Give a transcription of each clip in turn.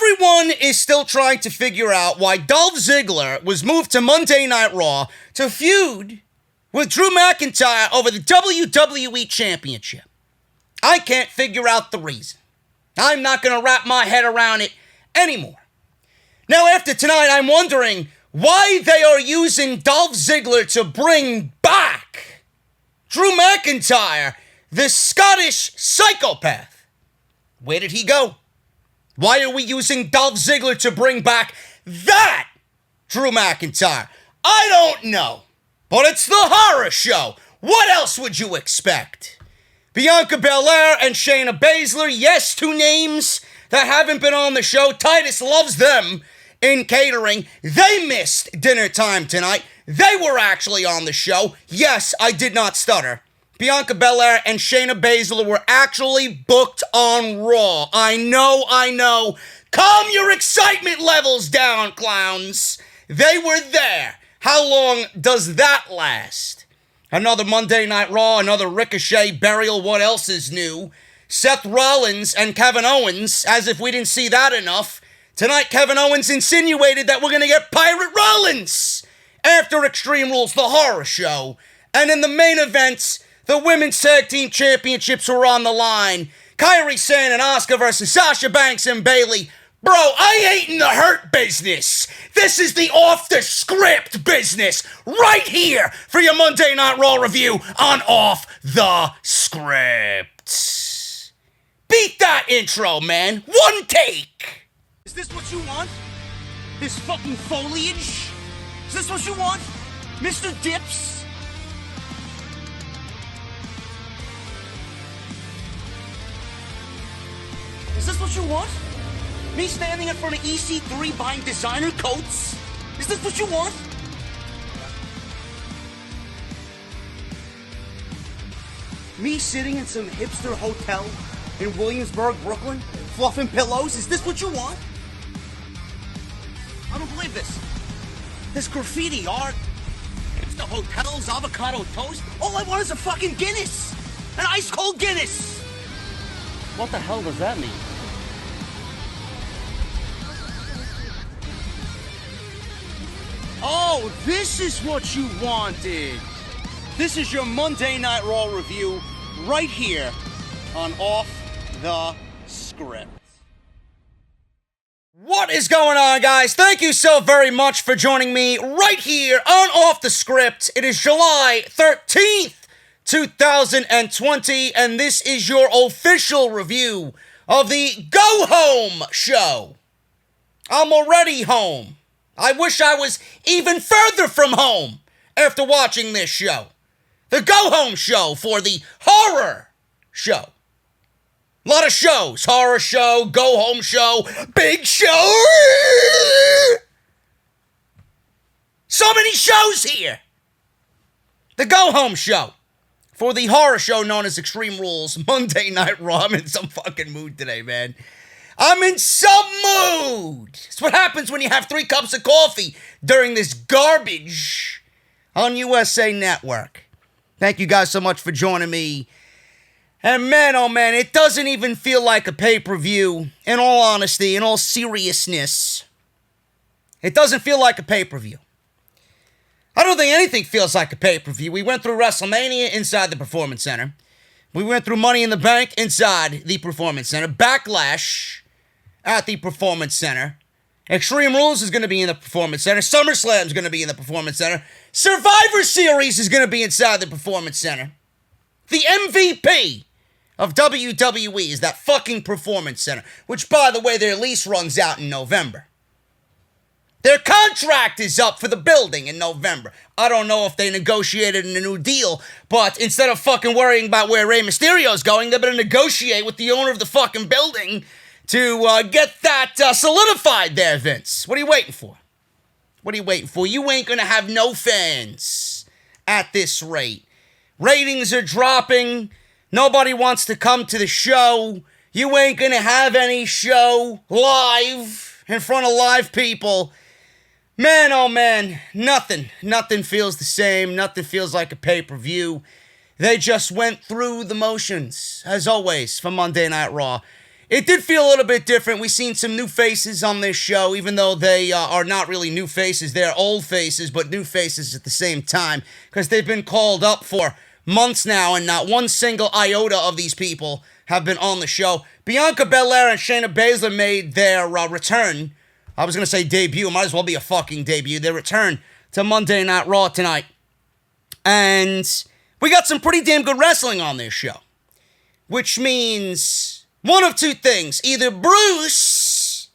Everyone is still trying to figure out why Dolph Ziggler was moved to Monday Night Raw to feud with Drew McIntyre over the WWE Championship. I can't figure out the reason. I'm not going to wrap my head around it anymore. Now, after tonight, I'm wondering why they are using Dolph Ziggler to bring back Drew McIntyre, the Scottish psychopath. Where did he go? Why are we using Dolph Ziggler to bring back that Drew McIntyre? I don't know. But it's the horror show. What else would you expect? Bianca Belair and Shayna Baszler, yes, two names that haven't been on the show. Titus loves them in catering. They missed dinner time tonight. They were actually on the show. Yes, I did not stutter. Bianca Belair and Shayna Baszler were actually booked on Raw. I know. Calm your excitement levels down, clowns. They were there. How long does that last? Another Monday Night Raw, another Ricochet burial. What else is new? Seth Rollins and Kevin Owens, as if we didn't see that enough. Tonight, Kevin Owens insinuated that we're going to get Pirate Rollins after Extreme Rules, the horror show. And in the main event, the Women's Tag Team Championships were on the line. Kairi, Sane, and Asuka versus Sasha Banks and Bayley. Bro, I ain't in the hurt business. This is the off-the-script business right here for your Monday Night Raw review on Off the Script. Beat that intro, man. One take. Is this what you want? This fucking foliage? Is this what you want? Mr. Dips? Is this what you want? Me standing in front of EC3 buying designer coats? Is this what you want? Me sitting in some hipster hotel in Williamsburg, Brooklyn, fluffing pillows? Is this what you want? I don't believe this. This graffiti art, hipster hotels, avocado toast. All I want is a fucking Guinness. An ice cold Guinness. What the hell does that mean? Oh, this is what you wanted. This is your Monday Night Raw review right here on Off the Script. What is going on, guys? Thank you so very much for joining me right here on Off the Script. It is July 13th, 2020, and this is your official review of the Go Home show. I'm already home. I wish I was even further from home after watching this show. The Go Home show for the horror show. A lot of shows. Horror show, Go Home show, big show. So many shows here. The Go Home show for the horror show known as Extreme Rules, Monday Night Raw. I'm in some fucking mood today, man. I'm in some mood. It's what happens when you have 3 cups of coffee during this garbage on USA Network. Thank you guys so much for joining me. And man, oh man, it doesn't even feel like a pay-per-view. In all honesty, in all seriousness, it doesn't feel like a pay-per-view. I don't think anything feels like a pay-per-view. We went through WrestleMania inside the Performance Center. We went through Money in the Bank inside the Performance Center. Backlash at the Performance Center. Extreme Rules is going to be in the Performance Center. SummerSlam is going to be in the Performance Center. Survivor Series is going to be inside the Performance Center. The MVP of WWE is that fucking Performance Center, which, by the way, their lease runs out in November. Their contract is up for the building in November. I don't know if they negotiated a new deal, but instead of fucking worrying about where Rey Mysterio's going, they better negotiate with the owner of the fucking building to get that solidified there, Vince. What are you waiting for? What are you waiting for? You ain't gonna have no fans at this rate. Ratings are dropping. Nobody wants to come to the show. You ain't gonna have any show live in front of live people. Man, oh man, nothing feels the same. Nothing feels like a pay-per-view. They just went through the motions, as always, for Monday Night Raw. it did feel a little bit different. We've seen some new faces on this show, even though they are not really new faces. They're old faces, but new faces at the same time, because they've been called up for months now, and not one single iota of these people have been on the show. Bianca Belair and Shayna Baszler made their return. I was going to say debut. It might as well be a fucking debut. Their return to Monday Night Raw tonight. And we got some pretty damn good wrestling on this show. Which means one of two things. Either Bruce,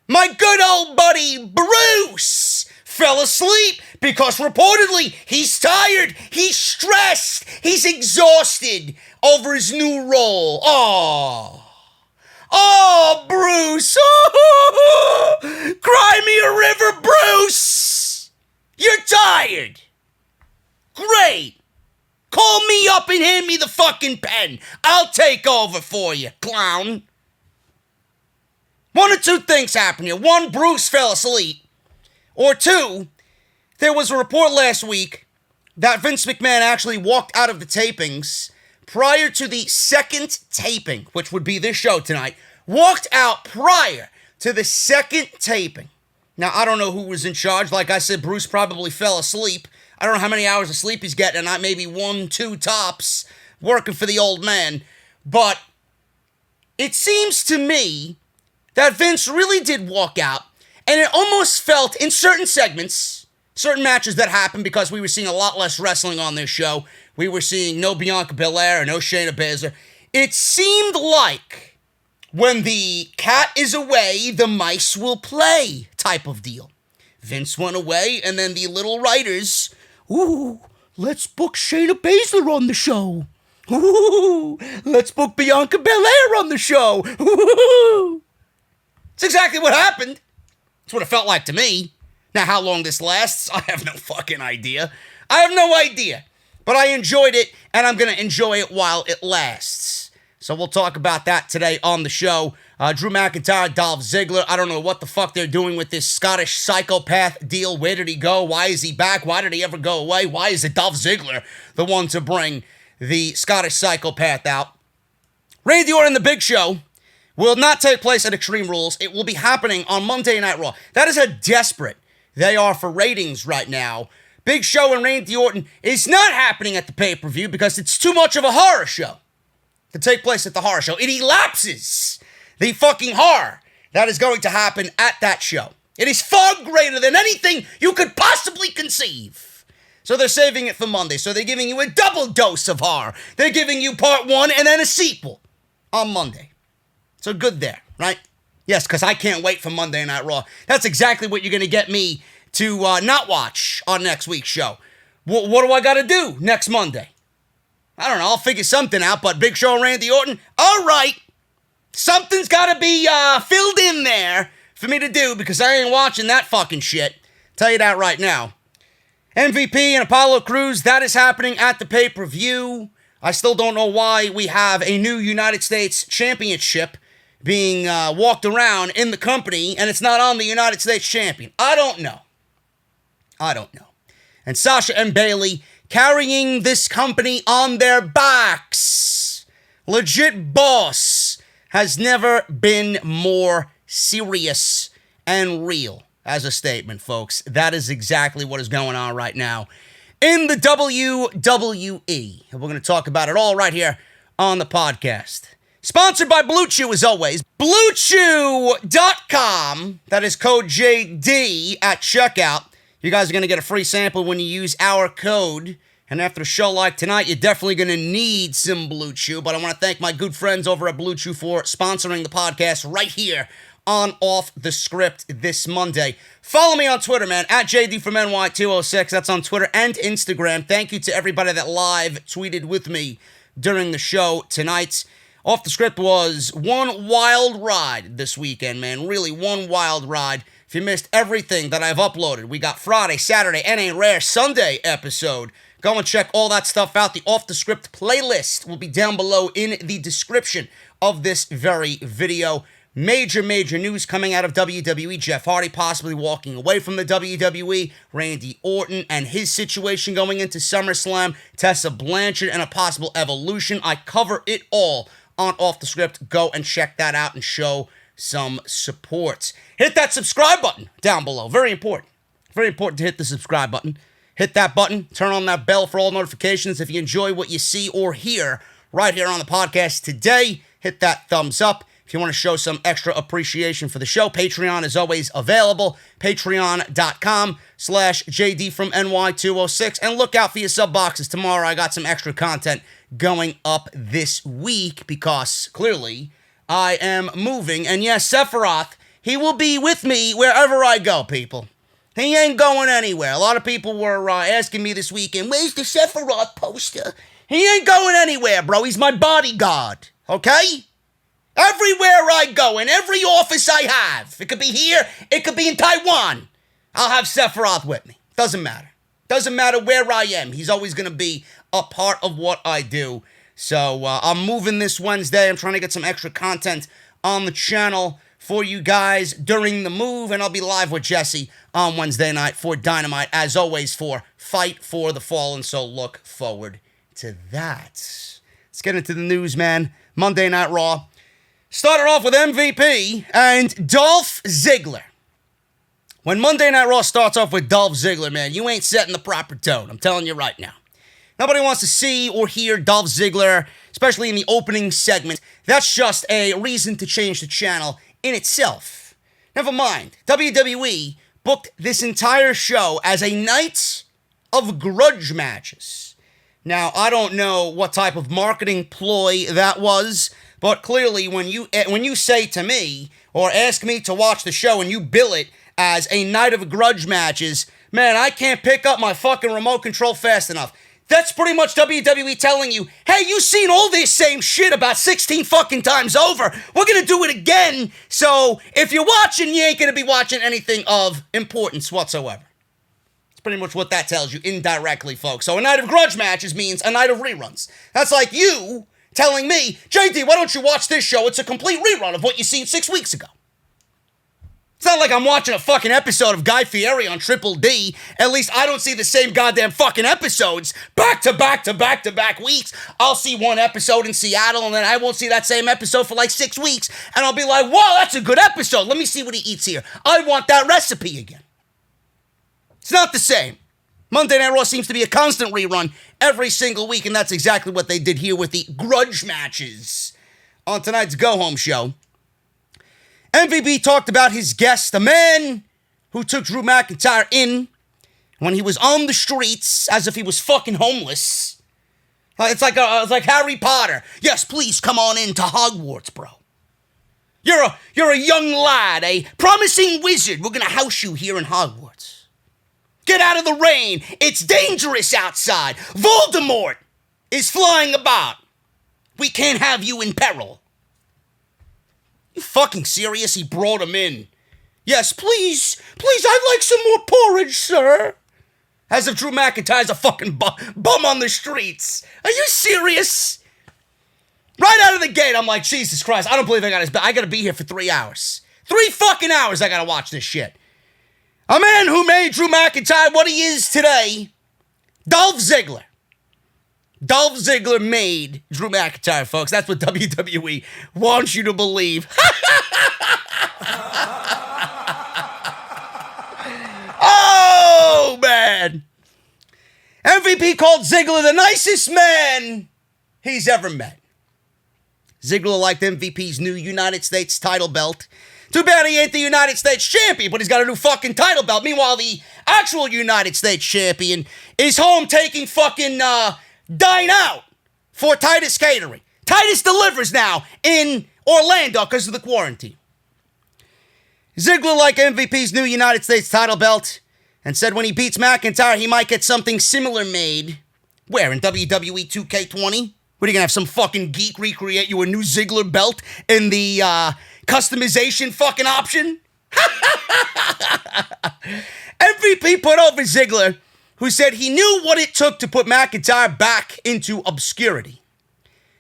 my good old buddy Bruce, fell asleep because reportedly he's tired, he's stressed, he's exhausted over his new role. Oh, Bruce. Oh, cry me a river, Bruce. You're tired. Great. Call me up and hand me the fucking pen. I'll take over for you, clown. One of two things happened here. One, Bruce fell asleep. Or two, there was a report last week that Vince McMahon actually walked out of the tapings prior to the second taping, which would be this show tonight. Walked out prior to the second taping. Now, I don't know who was in charge. Like I said, Bruce probably fell asleep. I don't know how many hours of sleep he's getting, not maybe 1, 2 tops, working for the old man. But it seems to me that Vince really did walk out, and it almost felt, in certain segments, certain matches that happened, because we were seeing a lot less wrestling on this show. We were seeing no Bianca Belair, no Shayna Baszler. It seemed like when the cat is away, the mice will play type of deal. Vince went away, and then the little writers... Ooh, let's book Shayna Baszler on the show. Ooh, let's book Bianca Belair on the show. Ooh. It's exactly what happened. That's what it felt like to me. Now, how long this lasts, I have no fucking idea. I have no idea. But I enjoyed it, and I'm going to enjoy it while it lasts. So we'll talk about that today on the show. Drew McIntyre, Dolph Ziggler. I don't know what the fuck they're doing with this Scottish psychopath deal. Where did he go? Why is he back? Why did he ever go away? Why is it Dolph Ziggler the one to bring the Scottish psychopath out? Randy Orton, the Big Show, will not take place at Extreme Rules. It will be happening on Monday Night Raw. That is how desperate they are for ratings right now. Big Show and Randy Orton is not happening at the pay-per-view because it's too much of a horror show to take place at the horror show. It elapses the fucking horror that is going to happen at that show. It is far greater than anything you could possibly conceive. So they're saving it for Monday. So they're giving you a double dose of horror. They're giving you part 1 and then a sequel on Monday. So good there, right? Yes, because I can't wait for Monday Night Raw. That's exactly what you're going to get me to not watch on next week's show. What do I got to do next Monday? I don't know. I'll figure something out, but Big Show and Randy Orton, all right. Something's got to be filled in there for me to do, because I ain't watching that fucking shit. Tell you that right now. MVP and Apollo Crews, that is happening at the pay-per-view. I still don't know why we have a new United States Championship being walked around in the company, and it's not on the United States Champion. I don't know. And Sasha and Bayley carrying this company on their backs. Legit boss has never been more serious and real as a statement, folks. That is exactly what is going on right now in the WWE. And we're going to talk about it all right here on the podcast. Sponsored by Blue Chew, as always. BlueChew.com. That is code JD at checkout. You guys are going to get a free sample when you use our code. And after a show like tonight, you're definitely going to need some Blue Chew. But I want to thank my good friends over at Blue Chew for sponsoring the podcast right here on Off the Script this Monday. Follow me on Twitter, man, at JD from NY206. That's on Twitter and Instagram. Thank you to everybody that live tweeted with me during the show tonight. Off the Script was one wild ride this weekend, man. Really, one wild ride. If you missed everything that I've uploaded, we got Friday, Saturday, and a rare Sunday episode. Go and check all that stuff out. The Off the Script playlist will be down below in the description of this very video. Major news coming out of WWE. Jeff Hardy possibly walking away from the WWE. Randy Orton and his situation going into SummerSlam. Tessa Blanchard and a possible evolution. I cover it all on Off the Script. Go and check that out and show some support. Hit that subscribe button down below. Very important. Very important to hit the subscribe button. Hit that button. Turn on that bell for all notifications. If you enjoy what you see or hear right here on the podcast today, hit that thumbs up. If you want to show some extra appreciation for the show, Patreon is always available. Patreon.com/JD from NY206. And look out for your sub boxes tomorrow. I got some extra content going up this week because clearly I am moving. And yes, Sephiroth, he will be with me wherever I go, people. He ain't going anywhere. A lot of people were asking me this weekend, where's the Sephiroth poster? He ain't going anywhere, bro. He's my bodyguard, okay? Everywhere I go, in every office I have, it could be here, it could be in Taiwan, I'll have Sephiroth with me. Doesn't matter. Doesn't matter where I am. He's always going to be a part of what I do. So I'm moving this Wednesday. I'm trying to get some extra content on the channel for you guys during the move, and I'll be live with Jesse on Wednesday night for Dynamite, as always, for Fight for the Fallen, so look forward to that. Let's get into the news, man. Monday Night Raw. Started off with MVP and Dolph Ziggler. When Monday Night Raw starts off with Dolph Ziggler, man, you ain't setting the proper tone. I'm telling you right now. Nobody wants to see or hear Dolph Ziggler, especially in the opening segment. That's just a reason to change the channel in itself. Never mind. WWE booked this entire show as a night of grudge matches. Now, I don't know what type of marketing ploy that was, but clearly when you say to me or ask me to watch the show and you bill it as a night of grudge matches, man, I can't pick up my fucking remote control fast enough. That's pretty much WWE telling you, hey, you've seen all this same shit about 16 fucking times over. We're gonna do it again. So if you're watching, you ain't gonna be watching anything of importance whatsoever. It's pretty much what that tells you indirectly, folks. So a night of grudge matches means a night of reruns. That's like you telling me, JD, why don't you watch this show? It's a complete rerun of what you seen 6 weeks ago. It's not like I'm watching a fucking episode of Guy Fieri on Triple D. At least I don't see the same goddamn fucking episodes back to back to back to back weeks. I'll see one episode in Seattle and then I won't see that same episode for like 6 weeks. And I'll be like, wow, that's a good episode. Let me see what he eats here. I want that recipe again. It's not the same. Monday Night Raw seems to be a constant rerun every single week, and that's exactly what they did here with the grudge matches. On tonight's go-home show, MVP talked about his guest, the man who took Drew McIntyre in when he was on the streets as if he was fucking homeless. It's like Harry Potter. Yes, please come on into Hogwarts, bro. You're a young lad, a promising wizard. We're gonna house you here in Hogwarts. Get out of the rain. It's dangerous outside. Voldemort is flying about. We can't have you in peril. You fucking serious? He brought him in. Yes, please, I'd like some more porridge, sir. As if Drew McIntyre's a fucking bum on the streets. Are you serious? Right out of the gate, I'm like, Jesus Christ, I don't believe I gotta be here for 3 hours. 3 fucking hours I gotta watch this shit. A man who made Drew McIntyre what he is today, Dolph Ziggler. Dolph Ziggler made Drew McIntyre, folks. That's what WWE wants you to believe. Oh, man. MVP called Ziggler the nicest man he's ever met. Ziggler liked MVP's new United States title belt. Too bad he ain't the United States champion, but he's got a new fucking title belt. Meanwhile, the actual United States champion is home taking fucking Dine Out for Titus Catering. Titus delivers now in Orlando because of the quarantine. Ziggler liked MVP's new United States title belt and said when he beats McIntyre, he might get something similar made. Where, in WWE 2K20? What, are you gonna have some fucking geek recreate you a new Ziggler belt in the customization fucking option? MVP put over Ziggler, who said he knew what it took to put McIntyre back into obscurity.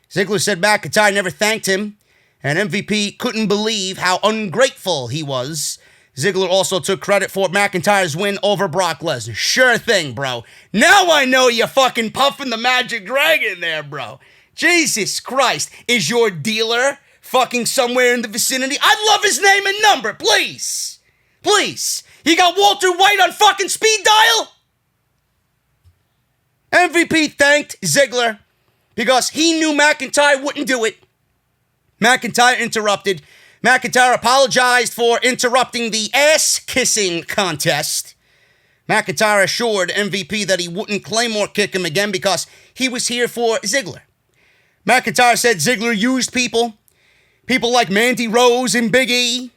Ziggler said McIntyre never thanked him, and MVP couldn't believe how ungrateful he was. Ziggler also took credit for McIntyre's win over Brock Lesnar. Sure thing, bro. Now I know you're fucking puffing the Magic Dragon there, bro. Jesus Christ. Is your dealer fucking somewhere in the vicinity? I'd love his name and number, please. Please. You got Walter White on fucking speed dial? MVP thanked Ziggler because he knew McIntyre wouldn't do it. McIntyre interrupted. McIntyre apologized for interrupting the ass-kissing contest. McIntyre assured MVP that he wouldn't Claymore kick him again because he was here for Ziggler. McIntyre said Ziggler used people like Mandy Rose and Big E.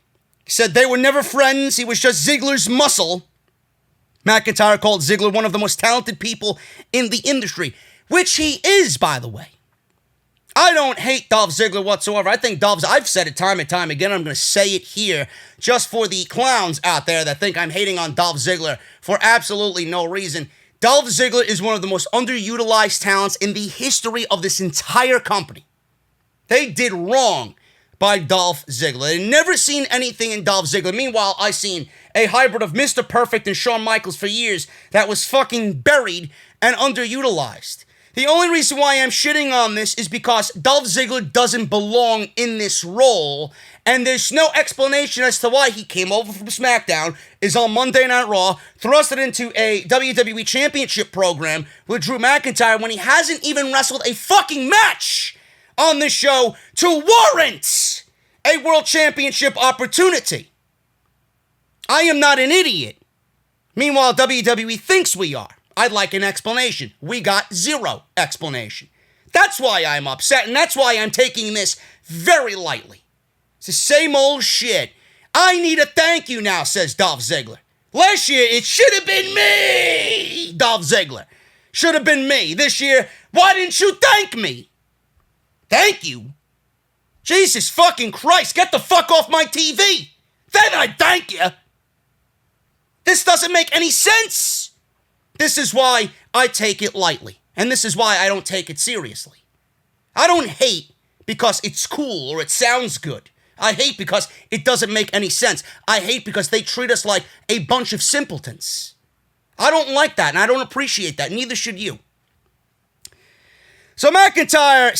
He said they were never friends, he was just Ziggler's muscle. McIntyre called Ziggler one of the most talented people in the industry, which he is, by the way. I don't hate Dolph Ziggler whatsoever. I think I've said it time and time again. I'm going to say it here just for the clowns out there that think I'm hating on Dolph Ziggler for absolutely no reason. Dolph Ziggler is one of the most underutilized talents in the history of this entire company. They did wrong by Dolph Ziggler. I've never seen anything in Dolph Ziggler. Meanwhile, I've seen a hybrid of Mr. Perfect and Shawn Michaels for years that was fucking buried and underutilized. The only reason why I'm shitting on this is because Dolph Ziggler doesn't belong in this role, and there's no explanation as to why he came over from SmackDown, is on Monday Night Raw, thrusted into a WWE Championship program with Drew McIntyre when he hasn't even wrestled a fucking match on this show to warrant a World Championship opportunity. I am not an idiot. Meanwhile, WWE thinks we are. I'd like an explanation. We got zero explanation. That's why I'm upset, and that's why I'm taking this very lightly. It's the same old shit. I need a thank you now, says Dolph Ziggler. Last year, it should have been me, Dolph Ziggler. Should have been me. This year, why didn't you thank me? Thank you? Jesus fucking Christ, get the fuck off my TV. Then I thank you. This doesn't make any sense. This is why I take it lightly, and this is why I don't take it seriously. I don't hate because it's cool or it sounds good. I hate because it doesn't make any sense. I hate because they treat us like a bunch of simpletons. I don't like that, and I don't appreciate that. Neither should you. So McIntyre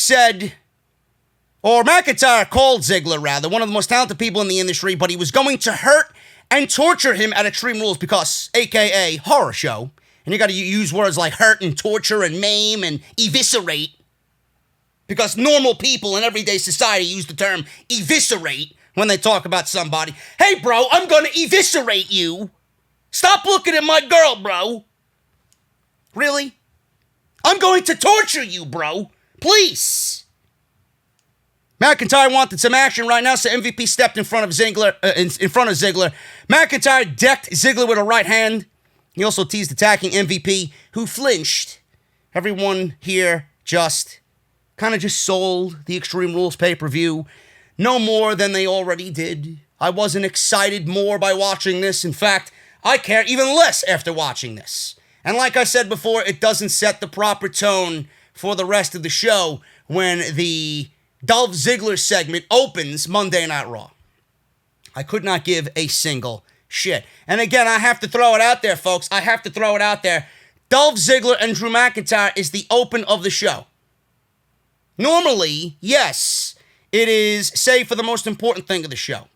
called Ziggler, rather, one of the most talented people in the industry, but he was going to hurt and torture him at Extreme Rules because, a.k.a. horror show, and you got to use words like hurt and torture and maim and eviscerate. Because normal people in everyday society use the term eviscerate when they talk about somebody. Hey, bro, I'm going to eviscerate you. Stop looking at my girl, bro. Really? I'm going to torture you, bro. Please. McIntyre wanted some action right now, so MVP stepped in front of Ziggler. McIntyre decked Ziggler with a right hand. He also teased attacking MVP, who flinched. Everyone here just sold the Extreme Rules pay-per-view. No more than they already did. I wasn't excited more by watching this. In fact, I care even less after watching this. And like I said before, it doesn't set the proper tone for the rest of the show when the Dolph Ziggler segment opens Monday Night Raw. I could not give a single shit. And again, I have to throw it out there, folks. I have to throw it out there. Dolph Ziggler and Drew McIntyre is the open of the show. Normally, yes, it is, say, for the most important thing of the show,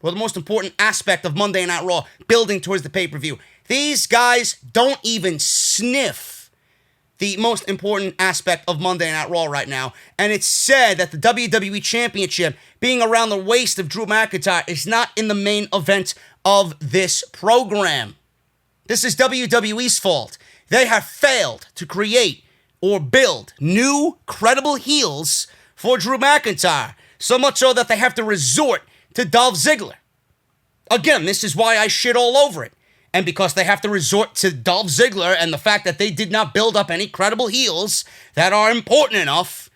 or the most important aspect of Monday Night Raw, building towards the pay-per-view. These guys don't even sniff the most important aspect of Monday Night Raw right now, and it's said that the WWE Championship being around the waist of Drew McIntyre is not in the main event of this program. This is WWE's fault. They have failed to create or build new, credible heels for Drew McIntyre, so much so that they have to resort to Dolph Ziggler. Again, this is why I shit all over it. And because they have to resort to Dolph Ziggler and the fact that they did not build up any credible heels that are important enough,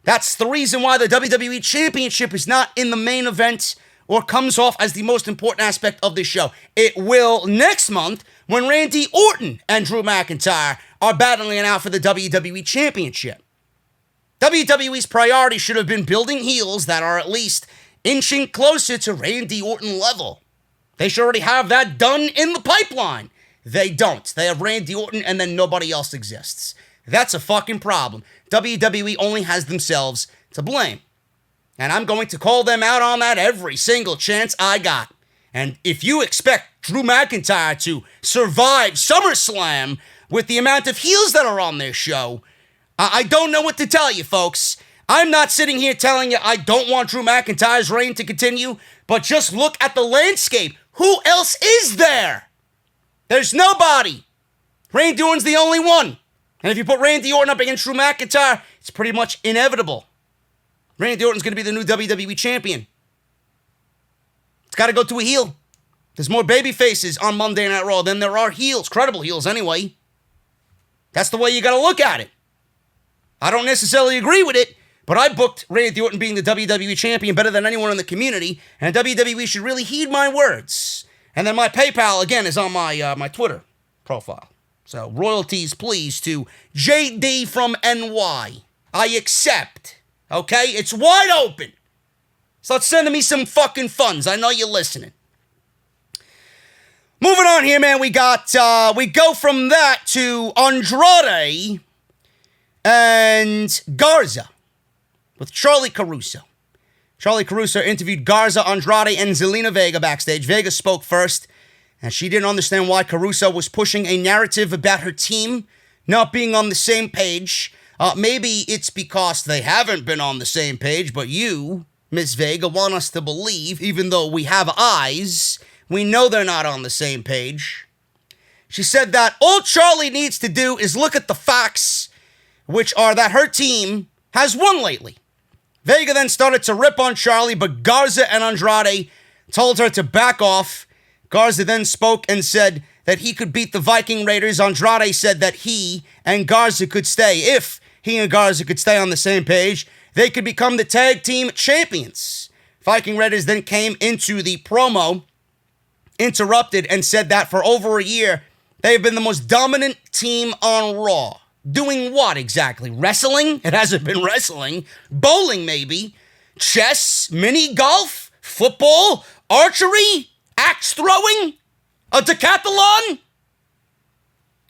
that's the reason why the WWE Championship is not in the main event or comes off as the most important aspect of this show. It will next month when Randy Orton and Drew McIntyre are battling it out for the WWE Championship. WWE's priority should have been building heels that are at least inching closer to Randy Orton level. They should already have that done in the pipeline. They don't. They have Randy Orton and then nobody else exists. That's a fucking problem. WWE only has themselves to blame. And I'm going to call them out on that every single chance I got. And if you expect Drew McIntyre to survive SummerSlam with the amount of heels that are on this show, I don't know what to tell you, folks. I'm not sitting here telling you I don't want Drew McIntyre's reign to continue, but just look at the landscape. Who else is there? There's nobody. Randy Orton's the only one. And if you put Randy Orton up against Drew McIntyre, it's pretty much inevitable. Randy Orton's going to be the new WWE champion. It's got to go to a heel. There's more baby faces on Monday Night Raw than there are heels. Credible heels, anyway. That's the way you got to look at it. I don't necessarily agree with it, but I booked Randy Orton being the WWE champion better than anyone in the community, and WWE should really heed my words. And then my PayPal, again, is on my Twitter profile. So, royalties, please, to JD from NY. I accept. Okay? It's wide open. Start sending me some fucking funds. I know you're listening. Moving on here, man, we go from that to Andrade and Garza with Charlie Caruso. Charlie Caruso interviewed Garza, Andrade, and Selena Vega backstage. Vega spoke first, and she didn't understand why Caruso was pushing a narrative about her team not being on the same page. Maybe it's because they haven't been on the same page, but you, Miss Vega, want us to believe, even though we have eyes, we know they're not on the same page. She said that all Charlie needs to do is look at the facts, which are that her team has won lately. Vega then started to rip on Charlie, but Garza and Andrade told her to back off. Garza then spoke and said that he could beat the Viking Raiders. Andrade said that he and Garza could stay. If he and Garza could stay on the same page, they could become the tag team champions. Viking Raiders then came into the promo, interrupted, and said that for over a year, they've been the most dominant team on Raw. Doing what exactly? Wrestling? It hasn't been wrestling. Bowling, maybe. Chess? Mini golf? Football? Archery? Axe throwing? A decathlon?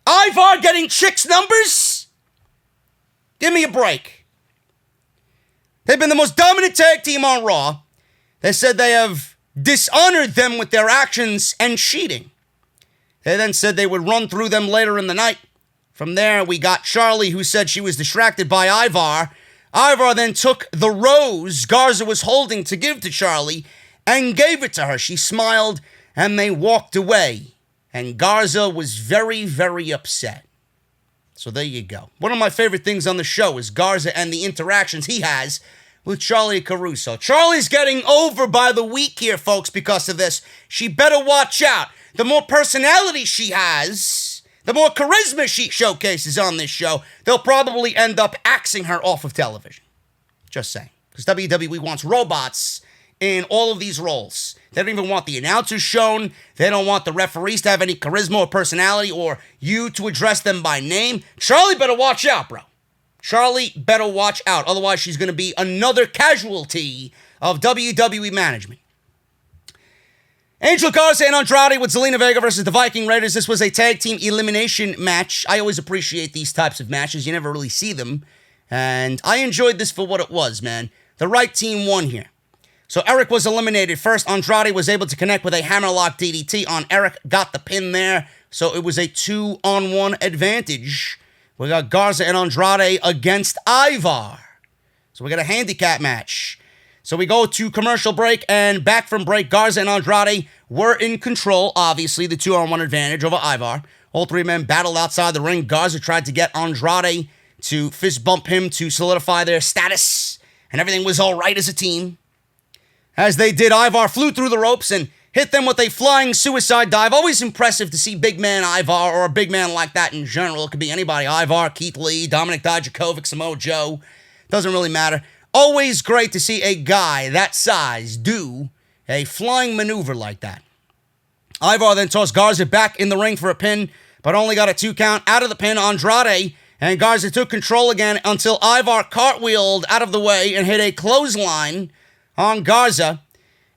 Ivar getting chicks' numbers? Give me a break. They've been the most dominant tag team on Raw. They said they have dishonored them with their actions and cheating. They then said they would run through them later in the night. From there, we got Charlie, who said she was distracted by Ivar. Ivar then took the rose Garza was holding to give to Charlie and gave it to her. She smiled, and they walked away. And Garza was very, very upset. So there you go. One of my favorite things on the show is Garza and the interactions he has with Charlie Caruso. Charlie's getting over by the week here, folks, because of this. She better watch out. The more personality she has, the more charisma she showcases on this show, they'll probably end up axing her off of television. Just saying. Because WWE wants robots in all of these roles. They don't even want the announcers shown. They don't want the referees to have any charisma or personality or you to address them by name. Charlie better watch out, bro. Charlie better watch out. Otherwise, she's going to be another casualty of WWE management. Angel Garza and Andrade with Zelina Vega versus the Viking Raiders. This was a tag team elimination match. I always appreciate these types of matches. You never really see them. And I enjoyed this for what it was, man. The right team won here. So Eric was eliminated first. Andrade was able to connect with a hammerlock DDT on Eric. Got the pin there. So it was a 2-on-1 advantage. We got Garza and Andrade against Ivar. So we got a handicap match. So we go to commercial break, and back from break, Garza and Andrade were in control. Obviously, the 2-on-1 advantage over Ivar. All three men battled outside the ring. Garza tried to get Andrade to fist bump him to solidify their status, and everything was all right as a team. As they did, Ivar flew through the ropes and hit them with a flying suicide dive. Always impressive to see big man Ivar, or a big man like that in general. It could be anybody. Ivar, Keith Lee, Dominic Dijakovic, Samoa Joe. Doesn't really matter. Always great to see a guy that size do a flying maneuver like that. Ivar then tossed Garza back in the ring for a pin, but only got a 2 count. Out of the pin, Andrade and Garza took control again until Ivar cartwheeled out of the way and hit a clothesline on Garza.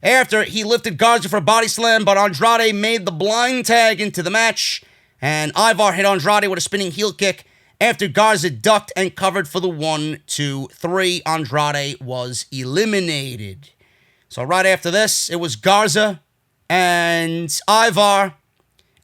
After, he lifted Garza for a body slam, but Andrade made the blind tag into the match, and Ivar hit Andrade with a spinning heel kick After Garza ducked and covered for the 1, 2, 3, Andrade was eliminated. So right after this, it was Garza and Ivar.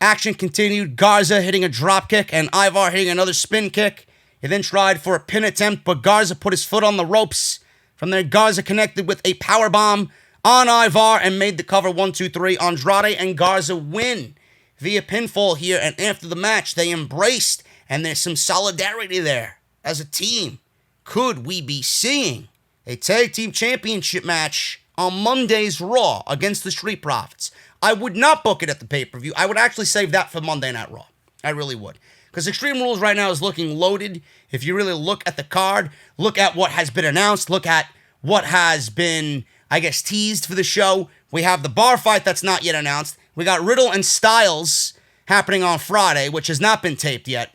Action continued. Garza hitting a drop kick and Ivar hitting another spin kick. He then tried for a pin attempt, but Garza put his foot on the ropes. From there, Garza connected with a powerbomb on Ivar and made the cover 1, 2, 3. Andrade and Garza win via pinfall here, and after the match, they embraced, and there's some solidarity there as a team. Could we be seeing a tag team championship match on Monday's Raw against the Street Profits? I would not book it at the pay-per-view. I would actually save that for Monday Night Raw. I really would. Because Extreme Rules right now is looking loaded. If you really look at the card, look at what has been announced, look at what has been, I guess, teased for the show. We have the bar fight that's not yet announced. We got Riddle and Styles happening on Friday, which has not been taped yet.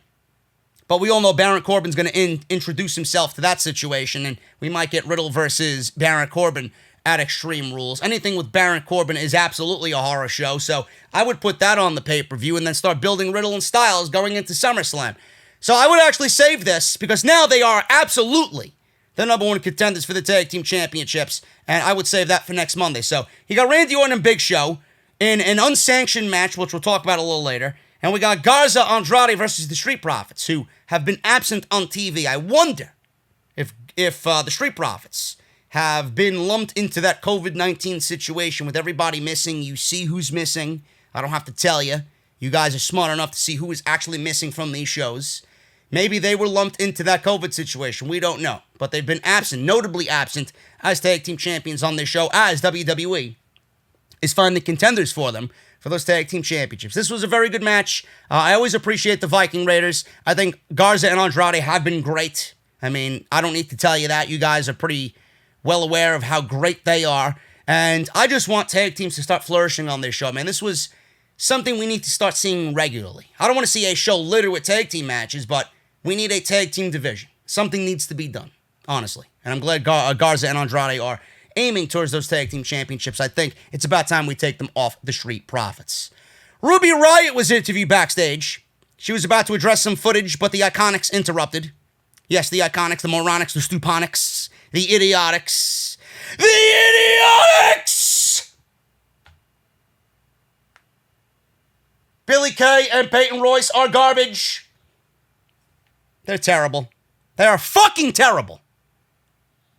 But we all know Baron Corbin's going to introduce himself to that situation, and we might get Riddle versus Baron Corbin at Extreme Rules. Anything with Baron Corbin is absolutely a horror show, so I would put that on the pay-per-view and then start building Riddle and Styles going into SummerSlam. So I would actually save this, because now they are absolutely the number one contenders for the Tag Team Championships, and I would save that for next Monday. So you got Randy Orton and Big Show in an unsanctioned match, which we'll talk about a little later, and we got Garza Andrade versus the Street Profits, who have been absent on TV. I wonder if the Street Profits have been lumped into that COVID-19 situation with everybody missing. You see who's missing. I don't have to tell you. You guys are smart enough to see who is actually missing from these shows. Maybe they were lumped into that COVID situation. We don't know. But they've been absent, notably absent, as tag team champions on this show, as WWE is finding contenders for them for those tag team championships. This was a very good match. I always appreciate the Viking Raiders. I think Garza and Andrade have been great. I mean, I don't need to tell you that. You guys are pretty well aware of how great they are. And I just want tag teams to start flourishing on this show, man. This was something we need to start seeing regularly. I don't want to see a show littered with tag team matches, but we need a tag team division. Something needs to be done, honestly. And I'm glad Garza and Andrade are aiming towards those tag team championships. I think it's about time we take them off the Street Profits. Ruby Riott was interviewed backstage. She was about to address some footage, but the IIconics interrupted. Yes, the IIconics, the moronics, the stuponics, the idiotics. The idiotics! Billy Kay and Peyton Royce are garbage. They're terrible. They are fucking terrible.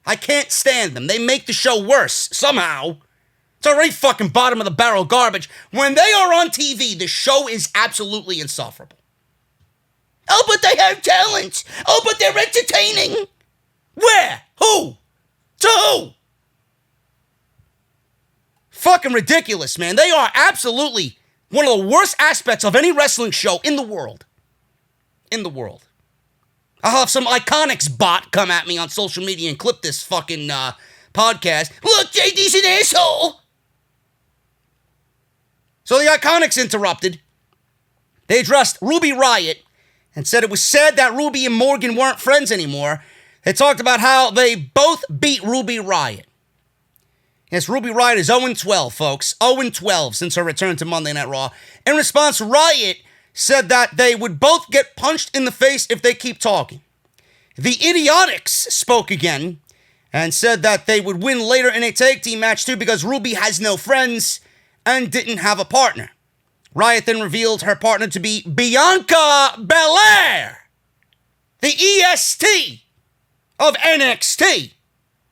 I can't stand them. They make the show worse, somehow. It's already fucking bottom of the barrel garbage. When they are on TV, the show is absolutely insufferable. Oh, but they have talent. Oh, but they're entertaining. Where? Who? To who? Fucking ridiculous, man. They are absolutely one of the worst aspects of any wrestling show in the world. In the world. I'll have some IIconics bot come at me on social media and clip this fucking podcast. Look, JD's an asshole. So the IIconics interrupted. They addressed Ruby Riott and said it was sad that Ruby and Morgan weren't friends anymore. They talked about how they both beat Ruby Riott. Yes, Ruby Riott is 0-12, folks. 0-12 since her return to Monday Night Raw. In response, Riott said that they would both get punched in the face if they keep talking. The Idiotics spoke again and said that they would win later in a tag team match too because Ruby has no friends and didn't have a partner. Riott then revealed her partner to be Bianca Belair, the EST of NXT.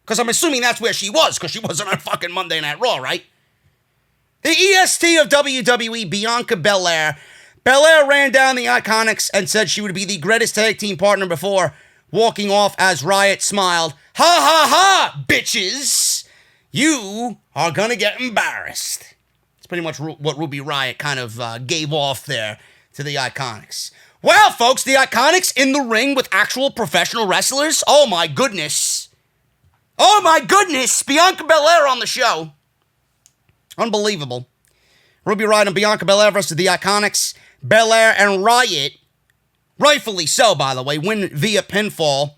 Because I'm assuming that's where she was, because she wasn't on fucking Monday Night Raw, right? The EST of WWE, Bianca Belair. Belair ran down the IIconics and said she would be the greatest tag team partner before walking off as Riott smiled. Ha ha ha, bitches! You are gonna get embarrassed. It's pretty much what Ruby Riott kind of gave off there to the IIconics. Well, folks, the IIconics in the ring with actual professional wrestlers? Oh my goodness. Oh my goodness! Bianca Belair on the show. Unbelievable. Ruby Riott and Bianca Belair versus the IIconics. Belair and Riott, rightfully so, by the way, win via pinfall.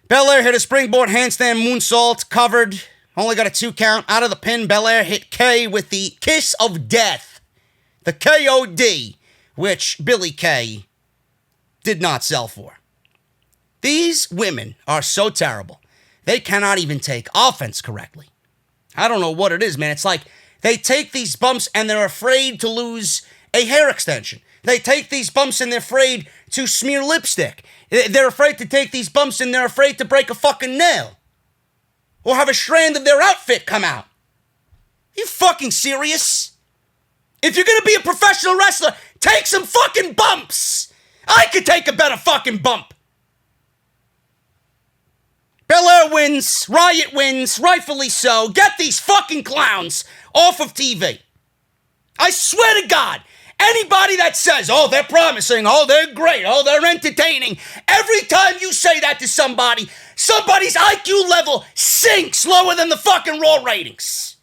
Belair hit a springboard handstand moonsault, covered. Only got a 2 count. Out of the pin, Belair hit Kay with the Kiss of Death. The KOD, which Billy Kay did not sell for. These women are so terrible. They cannot even take offense correctly. I don't know what it is, man. It's like they take these bumps and they're afraid to lose a hair extension. They take these bumps and they're afraid to smear lipstick. They're afraid to take these bumps and they're afraid to break a fucking nail. Or have a strand of their outfit come out. You fucking serious? If you're gonna be a professional wrestler, take some fucking bumps! I could take a better fucking bump! Belair wins, Riott wins, rightfully so. Get these fucking clowns off of TV. I swear to God, anybody that says, oh, they're promising, oh, they're great, oh, they're entertaining, every time you say that to somebody, somebody's IQ level sinks lower than the fucking Raw ratings.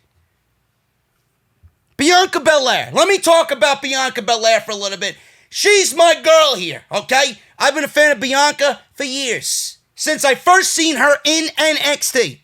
Bianca Belair. Let me talk about Bianca Belair for a little bit. She's my girl here, okay? I've been a fan of Bianca for years. Since I first seen her in NXT.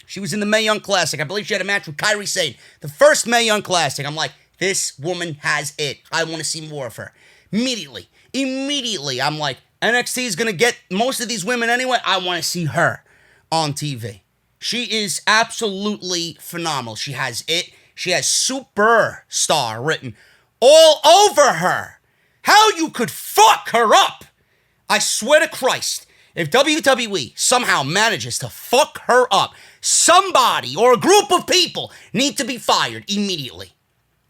She was in the Mae Young Classic. I believe she had a match with Kairi Sane. The first Mae Young Classic. I'm like, this woman has it. I want to see more of her. Immediately, I'm like, NXT is going to get most of these women anyway. I want to see her on TV. She is absolutely phenomenal. She has it. She has superstar written all over her. How you could fuck her up. I swear to Christ. If WWE somehow manages to fuck her up, somebody or a group of people need to be fired immediately.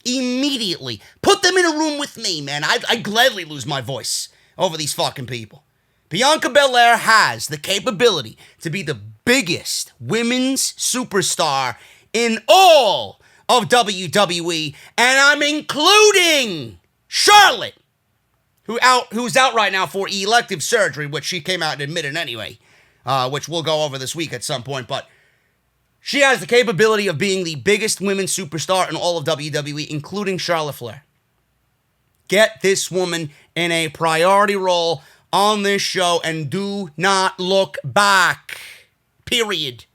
Immediately. Put them in a room with me, man. I'd gladly lose my voice over these fucking people. Bianca Belair has the capability to be the biggest women's superstar in all of WWE, and I'm including Charlotte, who's out right now for elective surgery, which she came out and admitted anyway, which we'll go over this week at some point, but she has the capability of being the biggest women's superstar in all of WWE, including Charlotte Flair. Get this woman in a priority role on this show and do not look back. Period.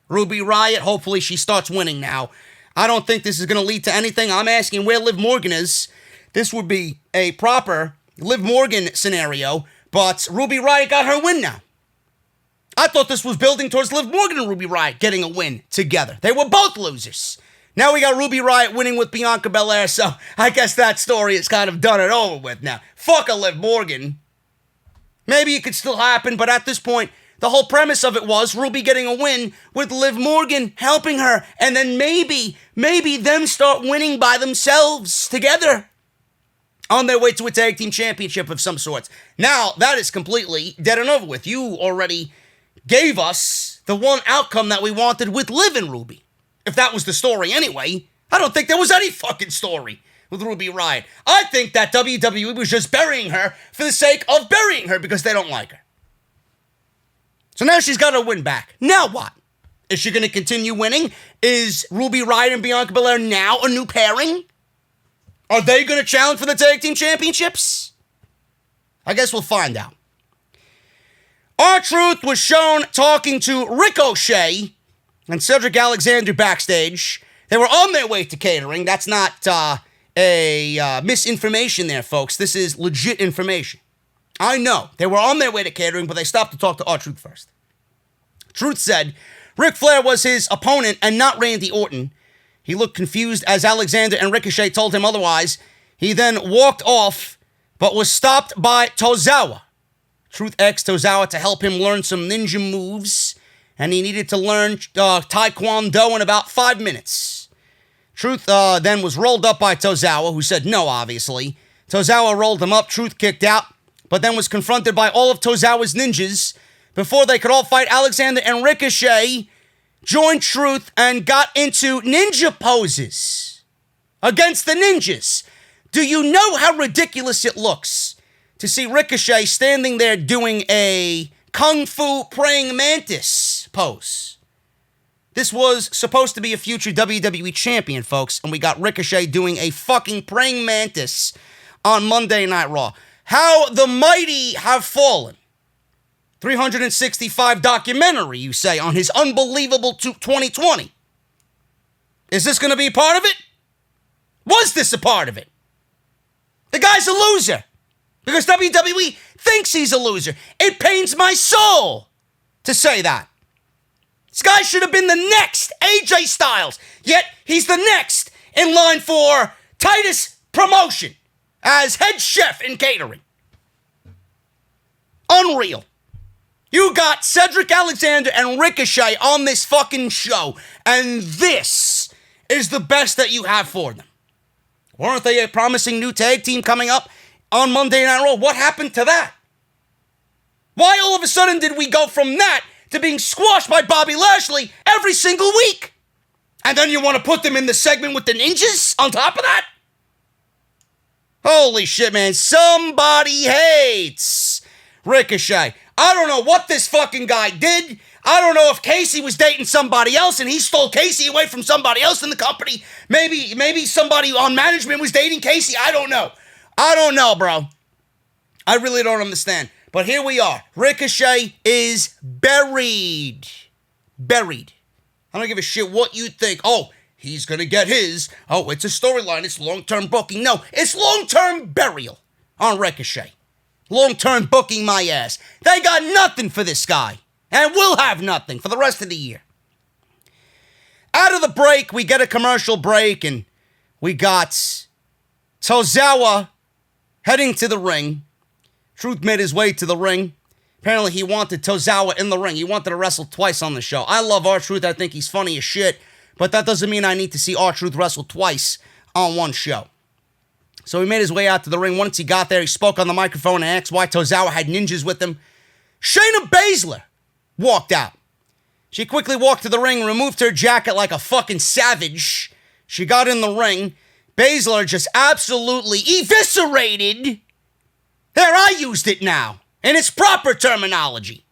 Ruby Riott, hopefully she starts winning now. I don't think this is going to lead to anything. I'm asking where Liv Morgan is. This would be a proper Liv Morgan scenario, but Ruby Riott got her win now. I thought this was building towards Liv Morgan and Ruby Riott getting a win together. They were both losers. Now we got Ruby Riott winning with Bianca Belair, so I guess that story is kind of done and over with now. Fuck a Liv Morgan. Maybe it could still happen, but at this point, the whole premise of it was Ruby getting a win with Liv Morgan helping her, and then maybe them start winning by themselves together on their way to a tag team championship of some sorts. Now, that is completely dead and over with. You already gave us the one outcome that we wanted with Liv and Ruby. If that was the story anyway, I don't think there was any fucking story with Ruby Riott. I think that WWE was just burying her for the sake of burying her because they don't like her. So now she's got her win back. Now what? Is she going to continue winning? Is Ruby Riott and Bianca Belair now a new pairing? Are they going to challenge for the tag team championships? I guess we'll find out. R-Truth was shown talking to Ricochet and Cedric Alexander backstage. They were on their way to catering. That's not a misinformation there, folks. This is legit information. I know. They were on their way to catering, but they stopped to talk to R-Truth first. Truth said Ric Flair was his opponent and not Randy Orton. He looked confused as Alexander and Ricochet told him otherwise. He then walked off, but was stopped by Tozawa. Truth asked Tozawa to help him learn some ninja moves, and he needed to learn Taekwondo in about 5 minutes. Truth then was rolled up by Tozawa, who said no, obviously. Tozawa rolled him up, Truth kicked out, but then was confronted by all of Tozawa's ninjas. Before they could all fight, Alexander and Ricochet joined Truth and got into ninja poses against the ninjas. Do you know how ridiculous it looks to see Ricochet standing there doing a Kung Fu praying mantis pose? This was supposed to be a future WWE champion, folks, and we got Ricochet doing a fucking praying mantis on Monday Night Raw. How the mighty have fallen. 365 documentary, you say, on his unbelievable 2020. Is this going to be part of it? Was this a part of it? The guy's a loser. Because WWE thinks he's a loser. It pains my soul to say that. This guy should have been the next AJ Styles, yet he's the next in line for Titus promotion as head chef in catering. Unreal. You got Cedric Alexander and Ricochet on this fucking show, and this is the best that you have for them. Weren't they a promising new tag team coming up on Monday Night Raw? What happened to that? Why all of a sudden did we go from that to being squashed by Bobby Lashley every single week? And then you want to put them in the segment with the ninjas on top of that? Holy shit, man. Somebody hates Ricochet. I don't know what this fucking guy did. I don't know if Casey was dating somebody else and he stole Casey away from somebody else in the company. Maybe somebody on management was dating Casey. I don't know. I don't know, bro. I really don't understand. But here we are. Ricochet is buried. Buried. I don't give a shit what you think. Oh, he's going to get his. Oh, it's a storyline. It's long-term booking. No, it's long-term burial on Ricochet. Long-term booking my ass. They got nothing for this guy. And will have nothing for the rest of the year. Out of the break, we get a commercial break, and we got Tozawa heading to the ring. Truth made his way to the ring. Apparently, he wanted Tozawa in the ring. He wanted to wrestle twice on the show. I love R-Truth. I think he's funny as shit. But that doesn't mean I need to see R-Truth wrestle twice on one show. So he made his way out to the ring. Once he got there, he spoke on the microphone and asked why Tozawa had ninjas with him. Shayna Baszler walked out. She quickly walked to the ring, removed her jacket like a fucking savage. She got in the ring. Baszler just absolutely eviscerated. There, I used it now, in its proper terminology.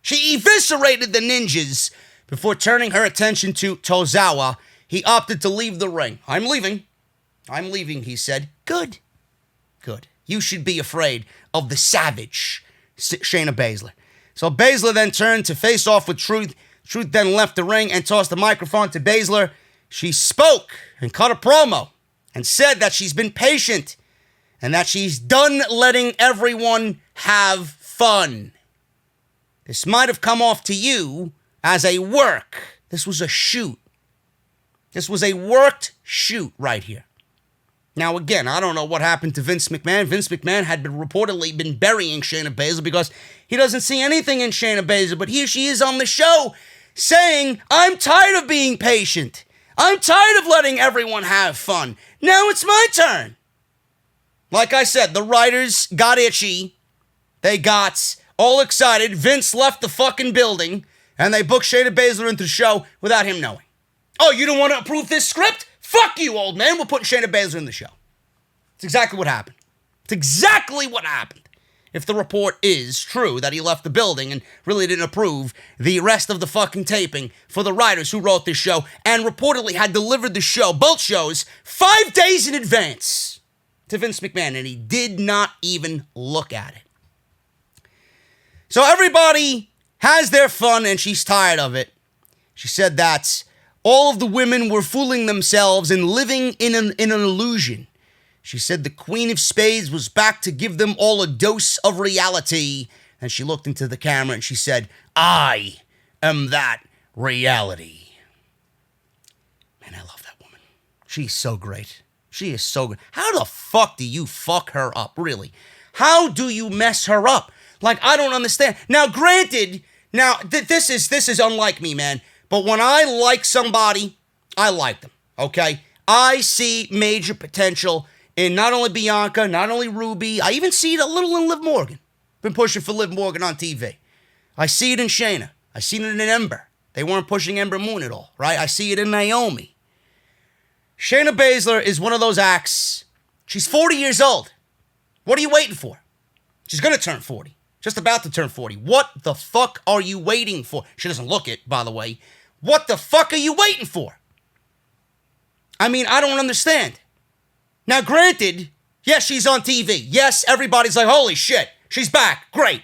She eviscerated the ninjas before turning her attention to Tozawa. He opted to leave the ring. I'm leaving, he said. Good. Good. You should be afraid of the savage, Shayna Baszler. So Baszler then turned to face off with Truth. Truth then left the ring and tossed the microphone to Baszler. She spoke and cut a promo and said that she's been patient and that she's done letting everyone have fun. This might have come off to you as a work. This was a shoot. This was a worked shoot right here. Now, again, I don't know what happened to Vince McMahon. Vince McMahon had reportedly been burying Shayna Baszler because he doesn't see anything in Shayna Baszler. But here she is on the show saying, I'm tired of being patient. I'm tired of letting everyone have fun. Now it's my turn. Like I said, the writers got itchy. They got all excited. Vince left the fucking building and they booked Shayna Baszler into the show without him knowing. Oh, you don't want to approve this script? Fuck you, old man. We're putting Shayna Baszler in the show. It's exactly what happened. It's exactly what happened. If the report is true that he left the building and really didn't approve the rest of the fucking taping for the writers who wrote this show and reportedly had delivered the show, both shows, 5 days in advance to Vince McMahon, and he did not even look at it. So everybody has their fun and she's tired of it. She said that all of the women were fooling themselves and living in an illusion. She said the Queen of Spades was back to give them all a dose of reality. And she looked into the camera and she said, I am that reality. Man, I love that woman. She's so great. She is so good. How the fuck do you fuck her up, really? How do you mess her up? Like, I don't understand. Now, granted, this is unlike me, man. But when I like somebody, I like them, okay? I see major potential in not only Bianca, not only Ruby. I even see it a little in Liv Morgan. Been pushing for Liv Morgan on TV. I see it in Shayna. I seen it in Ember. They weren't pushing Ember Moon at all, right? I see it in Naomi. Shayna Baszler is one of those acts. She's 40 years old. What are you waiting for? She's going to turn 40. Just about to turn 40. What the fuck are you waiting for? She doesn't look it, by the way. What the fuck are you waiting for? I mean, I don't understand. Now, granted, yes, she's on TV. Yes, everybody's like, holy shit, she's back. Great.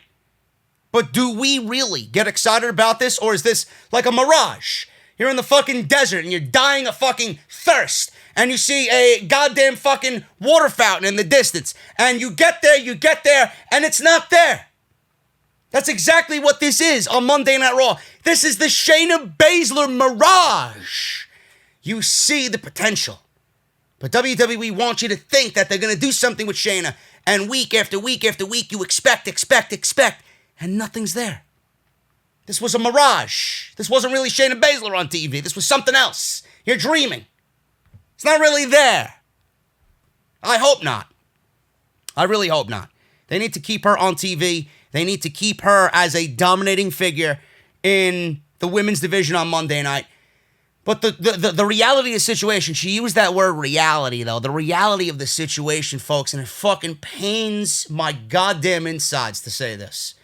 But do we really get excited about this? Or is this like a mirage? You're in the fucking desert and you're dying of fucking thirst. And you see a goddamn fucking water fountain in the distance. And you get there, and it's not there. That's exactly what this is on Monday Night Raw. This is the Shayna Baszler mirage. You see the potential. But WWE wants you to think that they're going to do something with Shayna. And week after week after week, you expect. And nothing's there. This was a mirage. This wasn't really Shayna Baszler on TV. This was something else. You're dreaming. It's not really there. I hope not. I really hope not. They need to keep her on TV. They need to keep her as a dominating figure in the women's division on Monday night. But the reality of the situation, she used that word reality, though. The reality of the situation, folks, and it fucking pains my goddamn insides to say this.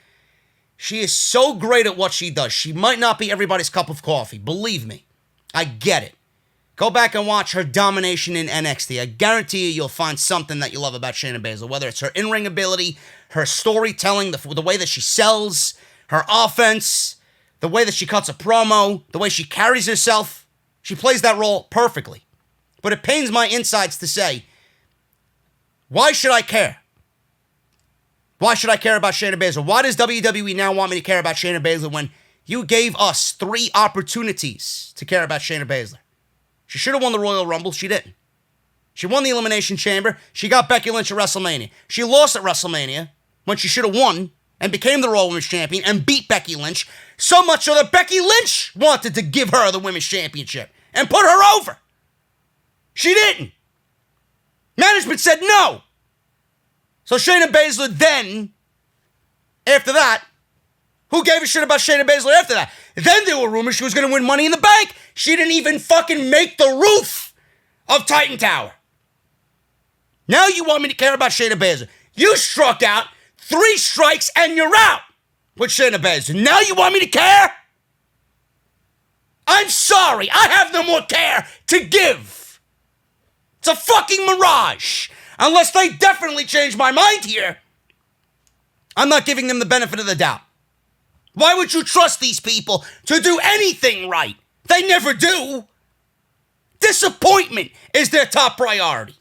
She is so great at what she does. She might not be everybody's cup of coffee. Believe me. I get it. Go back and watch her domination in NXT. I guarantee you'll find something that you love about Shayna Baszler, whether it's her in-ring ability, her storytelling, the way that she sells, her offense, the way that she cuts a promo, the way she carries herself. She plays that role perfectly. But it pains my insides to say, why should I care? Why should I care about Shayna Baszler? Why does WWE now want me to care about Shayna Baszler when you gave us 3 opportunities to care about Shayna Baszler? She should have won the Royal Rumble. She didn't. She won the Elimination Chamber. She got Becky Lynch at WrestleMania. She lost at WrestleMania when she should have won and became the Raw Women's Champion and beat Becky Lynch, so much so that Becky Lynch wanted to give her the Women's Championship and put her over. She didn't. Management said no. So Shayna Baszler then, after that, who gave a shit about Shayna Baszler after that? Then there were rumors she was going to win Money in the Bank. She didn't even fucking make the roof of Titan Tower. Now you want me to care about Shayna Baszler. You struck out 3 strikes and you're out with Shayna Baszler. Now you want me to care? I'm sorry. I have no more care to give. It's a fucking mirage. Unless they definitely change my mind here, I'm not giving them the benefit of the doubt. Why would you trust these people to do anything right? They never do. Disappointment is their top priority.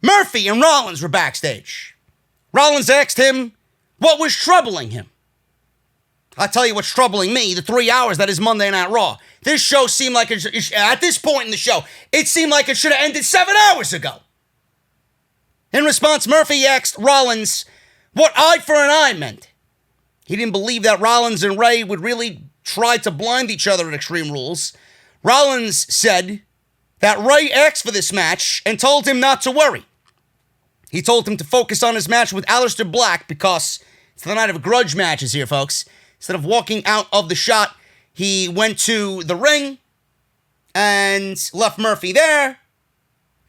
Murphy and Rollins were backstage. Rollins asked him what was troubling him. I'll tell you what's troubling me, the 3 hours that is Monday Night Raw. This show seemed like, at this point in the show, it seemed like it should have ended 7 hours ago. In response, Murphy asked Rollins what eye for an eye meant. He didn't believe that Rollins and Ray would really try to blind each other at Extreme Rules. Rollins said that Ray asked for this match and told him not to worry. He told him to focus on his match with Aleister Black because it's the night of grudge matches here, folks. Instead of walking out of the shot, he went to the ring and left Murphy there.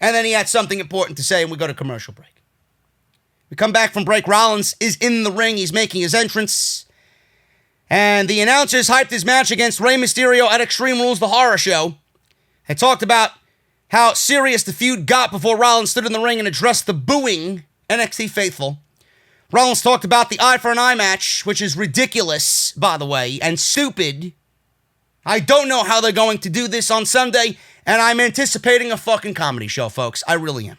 And then he had something important to say, and we go to commercial break. We come back from break. Rollins is in the ring. He's making his entrance. And the announcers hyped his match against Rey Mysterio at Extreme Rules, the horror show. They talked about how serious the feud got before Rollins stood in the ring and addressed the booing NXT faithful. Rollins talked about the eye for an eye match, which is ridiculous, by the way, and stupid. I don't know how they're going to do this on Sunday, and I'm anticipating a fucking comedy show, folks. I really am.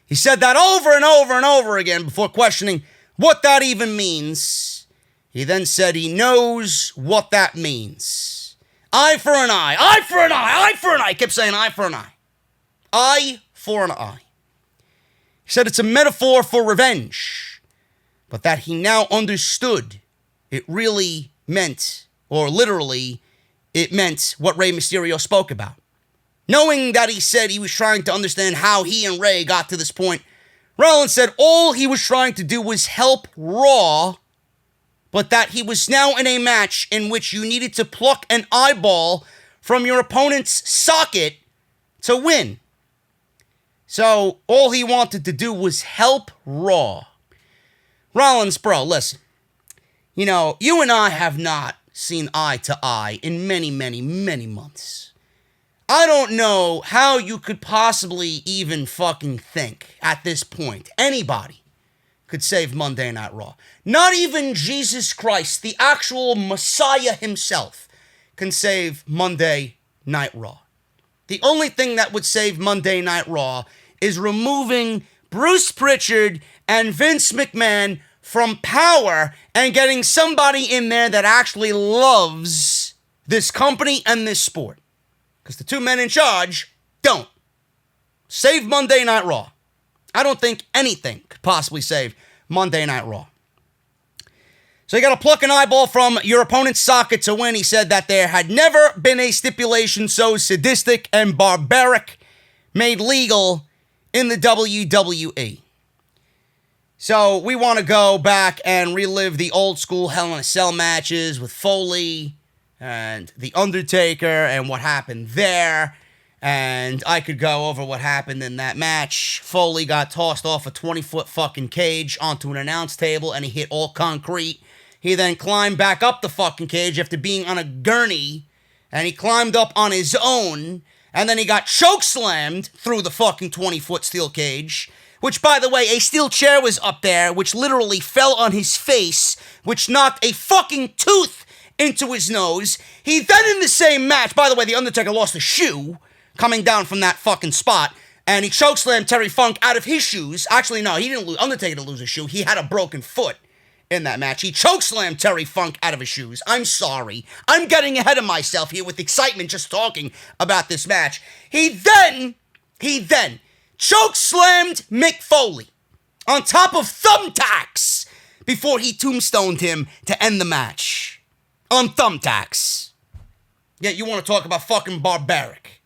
He said that over and over and over again before questioning what that even means. He then said he knows what that means. Eye for an eye, eye for an eye, eye for an eye. He kept saying eye for an eye. Eye for an eye. He said it's a metaphor for revenge, but that he now understood it really meant, or literally, it meant what Rey Mysterio spoke about. Knowing that he said he was trying to understand how he and Rey got to this point, Rollins said all he was trying to do was help Raw, but that he was now in a match in which you needed to pluck an eyeball from your opponent's socket to win. So all he wanted to do was help Raw. Rollins, bro, listen. You know, you and I have not seen eye to eye in many, many, many months. I don't know how you could possibly even fucking think at this point, anybody could save Monday Night Raw. Not even Jesus Christ, the actual Messiah himself, can save Monday Night Raw. The only thing that would save Monday Night Raw is removing Bruce Pritchard and Vince McMahon from power and getting somebody in there that actually loves this company and this sport. Because the two men in charge don't. Save Monday Night Raw. I don't think anything could possibly save Monday Night Raw. So you got to pluck an eyeball from your opponent's socket to win. He said that there had never been a stipulation so sadistic and barbaric made legal in the WWE. So we want to go back and relive the old school Hell in a Cell matches with Foley and The Undertaker and what happened there. And I could go over what happened in that match. Foley got tossed off a 20-foot fucking cage onto an announce table and he hit all concrete. He then climbed back up the fucking cage after being on a gurney, and he climbed up on his own, and then he got chokeslammed through the fucking 20-foot steel cage, which, by the way, a steel chair was up there, which literally fell on his face, which knocked a fucking tooth into his nose. He then, in the same match, by the way, The Undertaker lost a shoe coming down from that fucking spot, and he chokeslammed Terry Funk out of his shoes. Actually, no, he didn't lose. Undertaker didn't lose a shoe. He had a broken foot in that match. He chokeslammed Terry Funk out of his shoes. I'm sorry. I'm getting ahead of myself here with excitement just talking about this match. He then chokeslammed Mick Foley on top of thumbtacks before he tombstoned him to end the match. On thumbtacks. Yeah, you want to talk about fucking barbaric.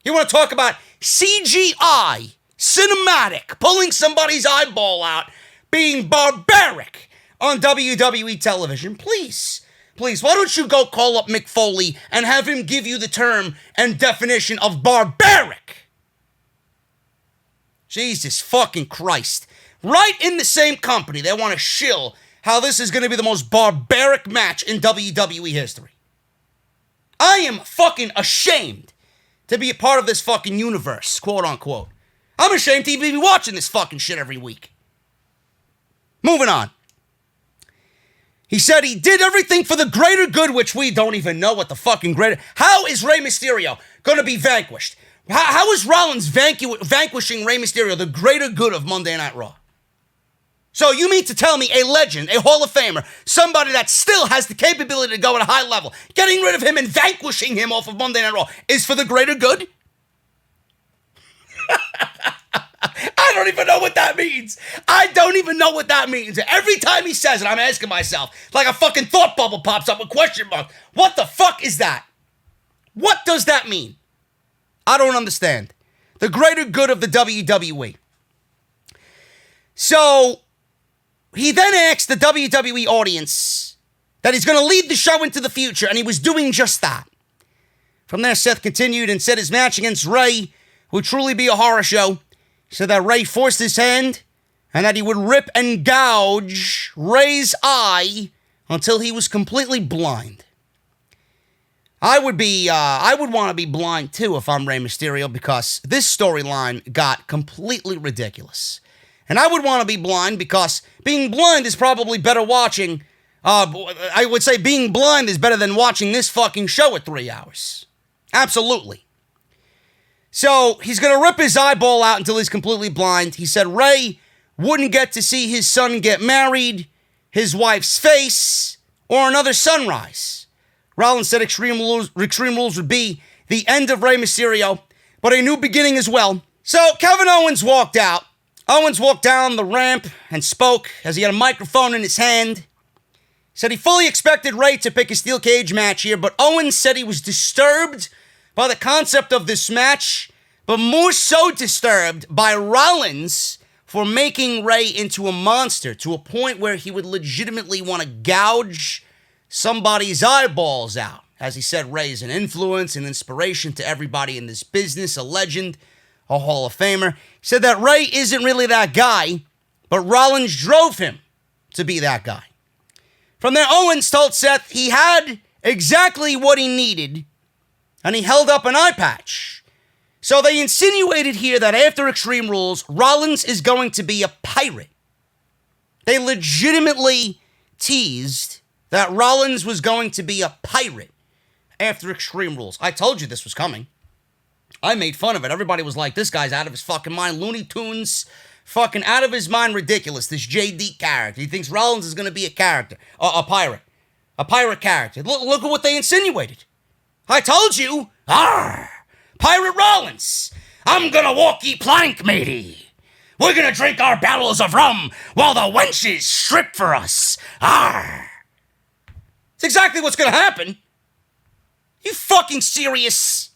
You want to talk about CGI, cinematic, pulling somebody's eyeball out, being barbaric on WWE television. Please, why don't you go call up Mick Foley and have him give you the term and definition of barbaric? Jesus fucking Christ. Right in the same company, they want to shill how this is going to be the most barbaric match in WWE history. I am fucking ashamed to be a part of this fucking universe, quote unquote. I'm ashamed to even be watching this fucking shit every week. Moving on. He said he did everything for the greater good, which we don't even know what the fucking greater... How is Rey Mysterio going to be vanquished? How is Rollins vanquishing Rey Mysterio, the greater good of Monday Night Raw? So you mean to tell me a legend, a Hall of Famer, somebody that still has the capability to go at a high level, getting rid of him and vanquishing him off of Monday Night Raw is for the greater good? I don't even know what that means. I don't even know what that means. Every time he says it, I'm asking myself, like a fucking thought bubble pops up with question mark. What the fuck is that? What does that mean? I don't understand. The greater good of the WWE. So, he then asked the WWE audience that he's going to lead the show into the future, and he was doing just that. From there, Seth continued and said his match against Rey would truly be a horror show. He said that Rey forced his hand and that he would rip and gouge Rey's eye until he was completely blind. I would want to be blind too if I'm Rey Mysterio, because this storyline got completely ridiculous. And I would want to be blind because being blind is probably better watching. I would say being blind is better than watching this fucking show at 3 hours. Absolutely. So he's going to rip his eyeball out until he's completely blind. He said Rey wouldn't get to see his son get married, his wife's face, or another sunrise. Rollins said Extreme Rules would be the end of Rey Mysterio, but a new beginning as well. So Kevin Owens walked out. Owens walked down the ramp and spoke as he had a microphone in his hand. He said he fully expected Rey to pick a steel cage match here, but Owens said he was disturbed by the concept of this match, but more so disturbed by Rollins for making Rey into a monster to a point where he would legitimately want to gouge somebody's eyeballs out. As he said, Rey is an influence and inspiration to everybody in this business, a legend, a Hall of Famer. He said that Rey isn't really that guy, but Rollins drove him to be that guy. From there, Owens told Seth he had exactly what he needed, and he held up an eye patch. So they insinuated here that after Extreme Rules, Rollins is going to be a pirate. They legitimately teased that Rollins was going to be a pirate after Extreme Rules. I told you this was coming. I made fun of it. Everybody was like, this guy's out of his fucking mind. Looney Tunes, fucking out of his mind ridiculous. This JD character. He thinks Rollins is going to be a character. A pirate. A pirate character. Look at what they insinuated. I told you. Arr! Pirate Rollins. I'm going to walk ye plank, matey. We're going to drink our barrels of rum while the wenches strip for us. Arr! It's exactly what's going to happen. You fucking serious?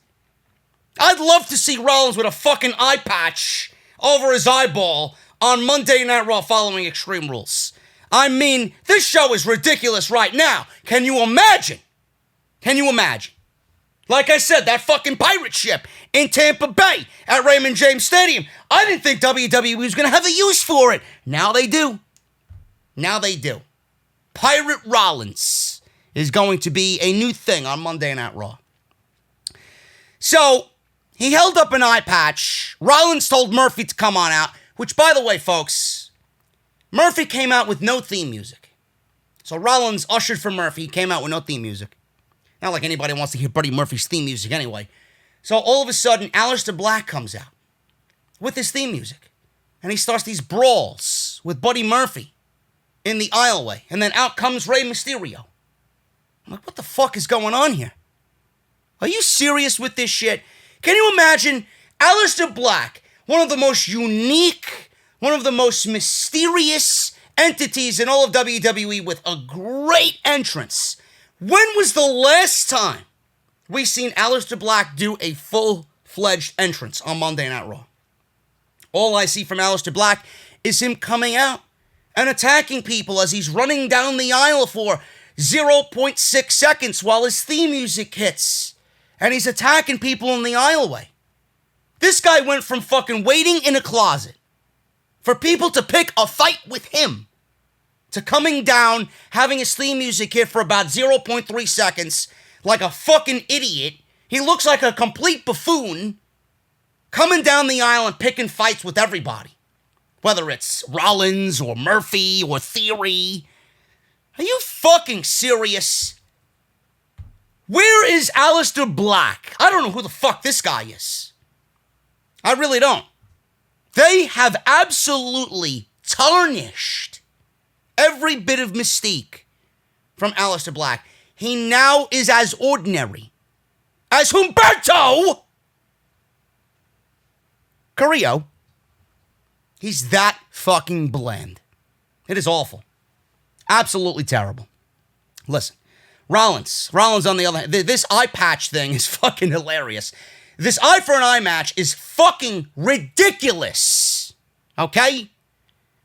I'd love to see Rollins with a fucking eye patch over his eyeball on Monday Night Raw following Extreme Rules. I mean, this show is ridiculous right now. Can you imagine? Can you imagine? Like I said, that fucking pirate ship in Tampa Bay at Raymond James Stadium. I didn't think WWE was going to have a use for it. Now they do. Now they do. Pirate Rollins is going to be a new thing on Monday Night Raw. So, he held up an eye patch. Rollins told Murphy to come on out, which, by the way, folks, Murphy came out with no theme music. So Rollins ushered for Murphy. He came out with no theme music. Not like anybody wants to hear Buddy Murphy's theme music anyway. So all of a sudden, Aleister Black comes out with his theme music. And he starts these brawls with Buddy Murphy in the aisleway. And then out comes Rey Mysterio. I'm like, what the fuck is going on here? Are you serious with this shit? Can you imagine Aleister Black, one of the most unique, one of the most mysterious entities in all of WWE with a great entrance? When was the last time we seen Aleister Black do a full-fledged entrance on Monday Night Raw? All I see from Aleister Black is him coming out and attacking people as he's running down the aisle for 0.6 seconds while his theme music hits. And he's attacking people in the aisleway. This guy went from fucking waiting in a closet for people to pick a fight with him to coming down, having his theme music hit for about 0.3 seconds like a fucking idiot. He looks like a complete buffoon coming down the aisle and picking fights with everybody. Whether it's Rollins or Murphy or Theory. Are you fucking serious? Where is Aleister Black? I don't know who the fuck this guy is. I really don't. They have absolutely tarnished every bit of mystique from Aleister Black. He now is as ordinary as Humberto Carrillo. He's that fucking bland. It is awful. Absolutely terrible. Listen, Rollins on the other hand, this eye patch thing is fucking hilarious. This eye for an eye match is fucking ridiculous. Okay?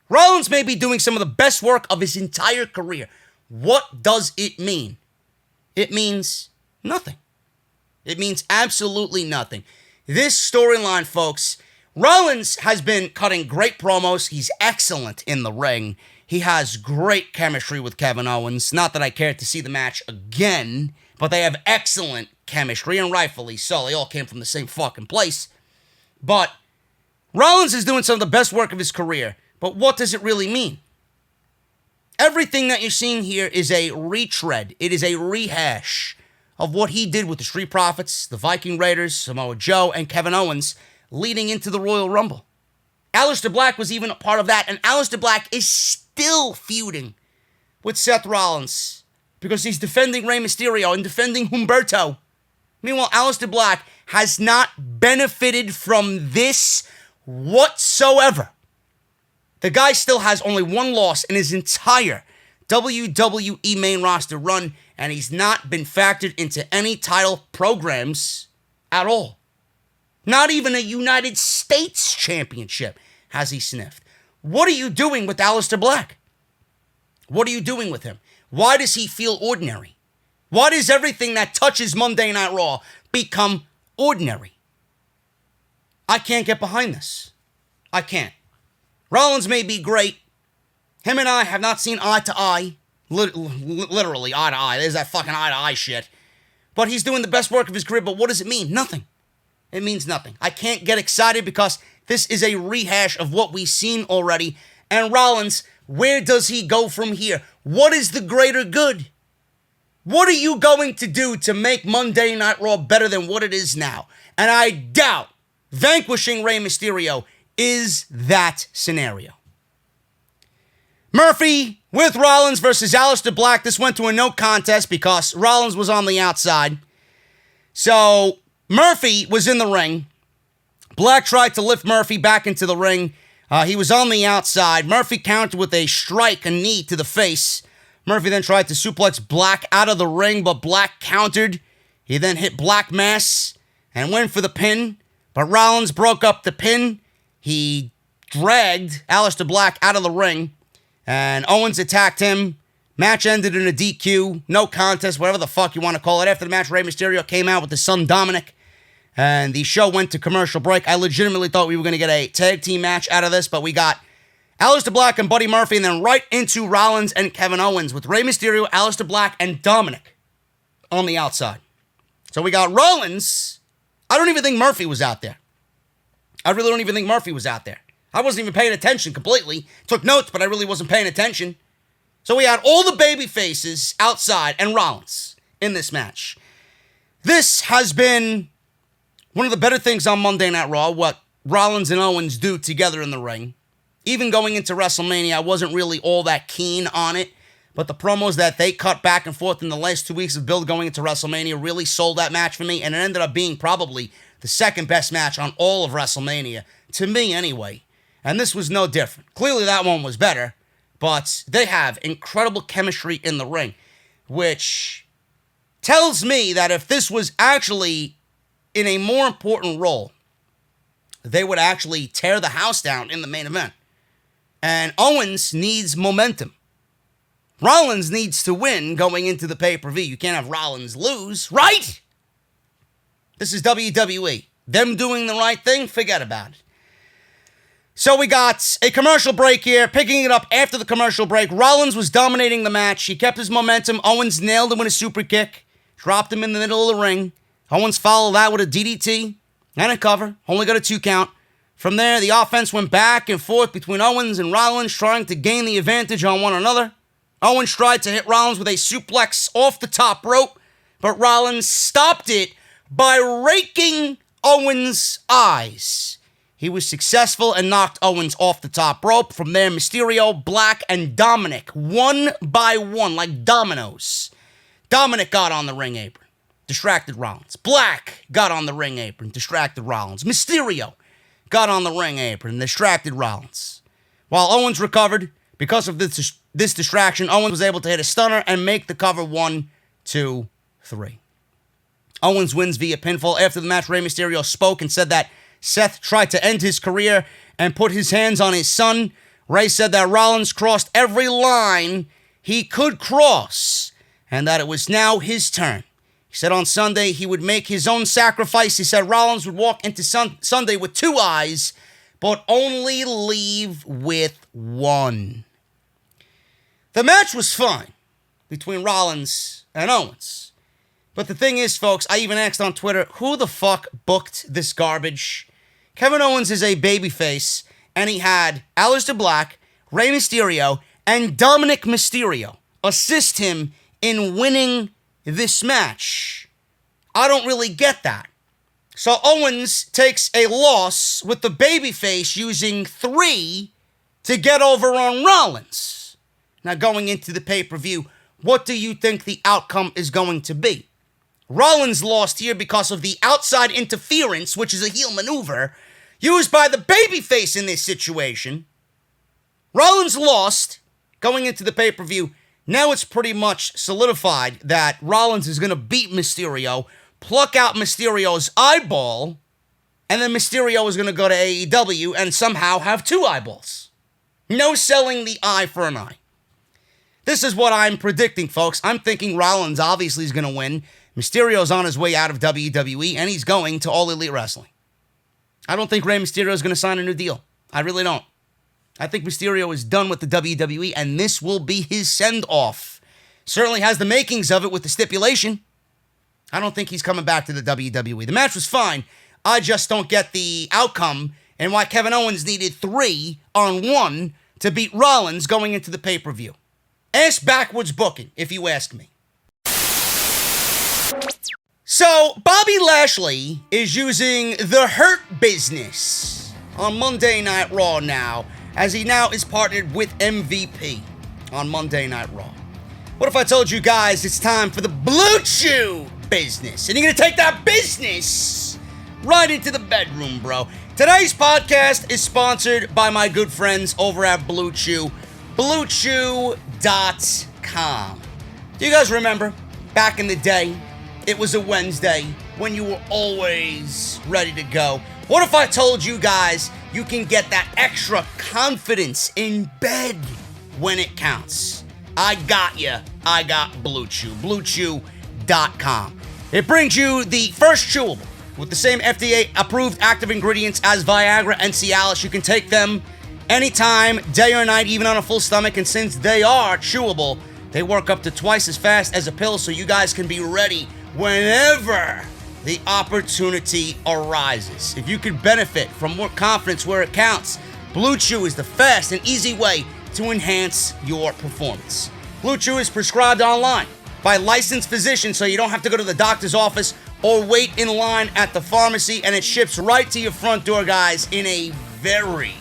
Rollins may be doing some of the best work of his entire career. What does it mean? It means nothing. It means absolutely nothing. This storyline, folks, Rollins has been cutting great promos. He's excellent in the ring. He has great chemistry with Kevin Owens. Not that I care to see the match again, but they have excellent chemistry, and rightfully so. They all came from the same fucking place. But Rollins is doing some of the best work of his career. But what does it really mean? Everything that you're seeing here is a retread. It is a rehash of what he did with the Street Profits, the Viking Raiders, Samoa Joe, and Kevin Owens leading into the Royal Rumble. Aleister Black was even a part of that, and Aleister Black is still feuding with Seth Rollins because he's defending Rey Mysterio and defending Humberto. Meanwhile, Aleister Black has not benefited from this whatsoever. The guy still has only one loss in his entire WWE main roster run, and he's not been factored into any title programs at all. Not even a United States championship has he sniffed. What are you doing with Aleister Black? What are you doing with him? Why does he feel ordinary? Why does everything that touches Monday Night Raw become ordinary? I can't get behind this. I can't. Rollins may be great. Him and I have not seen eye to eye. Literally eye to eye. There's that fucking eye to eye shit. But he's doing the best work of his career. But what does it mean? Nothing. It means nothing. I can't get excited because this is a rehash of what we've seen already. And Rollins Where does he go from here? What is the greater good? What are you going to do to make Monday Night Raw better than what it is now? And I doubt vanquishing Rey Mysterio is that scenario. Murphy with Rollins versus Aleister Black. This went to a no contest because Rollins was on the outside. So Murphy was in the ring. Black tried to lift Murphy back into the ring. He was on the outside. Murphy countered with a strike, a knee to the face. Murphy then tried to suplex Black out of the ring, but Black countered. He then hit Black Mass and went for the pin, but Rollins broke up the pin. He dragged Aleister Black out of the ring, and Owens attacked him. Match ended in a DQ, no contest, whatever the fuck you want to call it. After the match, Rey Mysterio came out with his son Dominic, and the show went to commercial break. I legitimately thought we were going to get a tag team match out of this, but we got Aleister Black and Buddy Murphy, and then right into Rollins and Kevin Owens with Rey Mysterio, Aleister Black, and Dominic on the outside. So we got Rollins. I don't even think Murphy was out there. I really don't even think Murphy was out there. I wasn't even paying attention completely. Took notes, but I really wasn't paying attention. So we had all the baby faces outside and Rollins in this match. This has been one of the better things on Monday Night Raw, what Rollins and Owens do together in the ring. Even going into WrestleMania, I wasn't really all that keen on it, but the promos that they cut back and forth in the last 2 weeks of build going into WrestleMania really sold that match for me, and it ended up being probably the second best match on all of WrestleMania, to me anyway. And this was no different. Clearly that one was better, but they have incredible chemistry in the ring, which tells me that if this was actually in a more important role, they would actually tear the house down in the main event. And Owens needs momentum. Rollins needs to win going into the pay-per-view. You can't have Rollins lose, right? This is WWE. Them doing the right thing, forget about it. So we got a commercial break here. Picking it up after the commercial break, Rollins was dominating the match. He kept his momentum. Owens nailed him with a super kick. Dropped him in the middle of the ring. Owens followed that with a DDT and a cover. Only got a 2 count. From there, the offense went back and forth between Owens and Rollins, trying to gain the advantage on one another. Owens tried to hit Rollins with a suplex off the top rope, but Rollins stopped it by raking Owens' eyes. He was successful and knocked Owens off the top rope. From there, Mysterio, Black, and Dominic, one by one, like dominoes. Dominic got on the ring apron, distracted Rollins. Black got on the ring apron, distracted Rollins. Mysterio got on the ring apron, distracted Rollins. While Owens recovered, because of this distraction, Owens was able to hit a stunner and make the cover 1, 2, 3. Owens wins via pinfall. After the match, Rey Mysterio spoke and said that Seth tried to end his career and put his hands on his son. Rey said that Rollins crossed every line he could cross and that it was now his turn. He said on Sunday he would make his own sacrifice. He said Rollins would walk into Sunday with 2 eyes, but only leave with 1. The match was fine between Rollins and Owens. But the thing is, folks, I even asked on Twitter, who the fuck booked this garbage? Kevin Owens is a babyface, and he had Aleister Black, Rey Mysterio, and Dominic Mysterio assist him in winning this match. I don't really get that. So Owens takes a loss with the babyface using 3 to get over on Rollins. Now going into the pay-per-view, what do you think the outcome is going to be? Rollins lost here because of the outside interference, which is a heel maneuver, used by the babyface in this situation. Rollins lost going into the pay-per-view. Now it's pretty much solidified that Rollins is going to beat Mysterio, pluck out Mysterio's eyeball, and then Mysterio is going to go to AEW and somehow have 2 eyeballs. No selling the eye for an eye. This is what I'm predicting, folks. I'm thinking Rollins obviously is going to win. Mysterio's on his way out of WWE, and he's going to All Elite Wrestling. I don't think Rey Mysterio is going to sign a new deal. I really don't. I think Mysterio is done with the WWE, and this will be his send-off. Certainly has the makings of it with the stipulation. I don't think he's coming back to the WWE. The match was fine. I just don't get the outcome and why Kevin Owens needed 3 on 1 to beat Rollins going into the pay-per-view. Ass backwards booking, if you ask me. So, Bobby Lashley is using the Hurt Business on Monday Night Raw now, as he now is partnered with MVP on Monday Night Raw. What if I told you guys it's time for the Blue Chew business? And you're going to take that business right into the bedroom, bro. Today's podcast is sponsored by my good friends over at Blue Chew, BlueChew.com. Do you guys remember back in the day, it was a Wednesday when you were always ready to go? What if I told you guys you can get that extra confidence in bed when it counts? I got you. I got Blue Chew. BlueChew.com. It brings you the first chewable with the same FDA-approved active ingredients as Viagra and Cialis. You can take them anytime, day or night, even on a full stomach. And since they are chewable, they work up to twice as fast as a pill, so you guys can be ready whenever the opportunity arises. If you could benefit from more confidence where it counts, Blue Chew is the fast and easy way to enhance your performance. Blue Chew is prescribed online by licensed physicians, so you don't have to go to the doctor's office or wait in line at the pharmacy, and it ships right to your front door, guys, in a very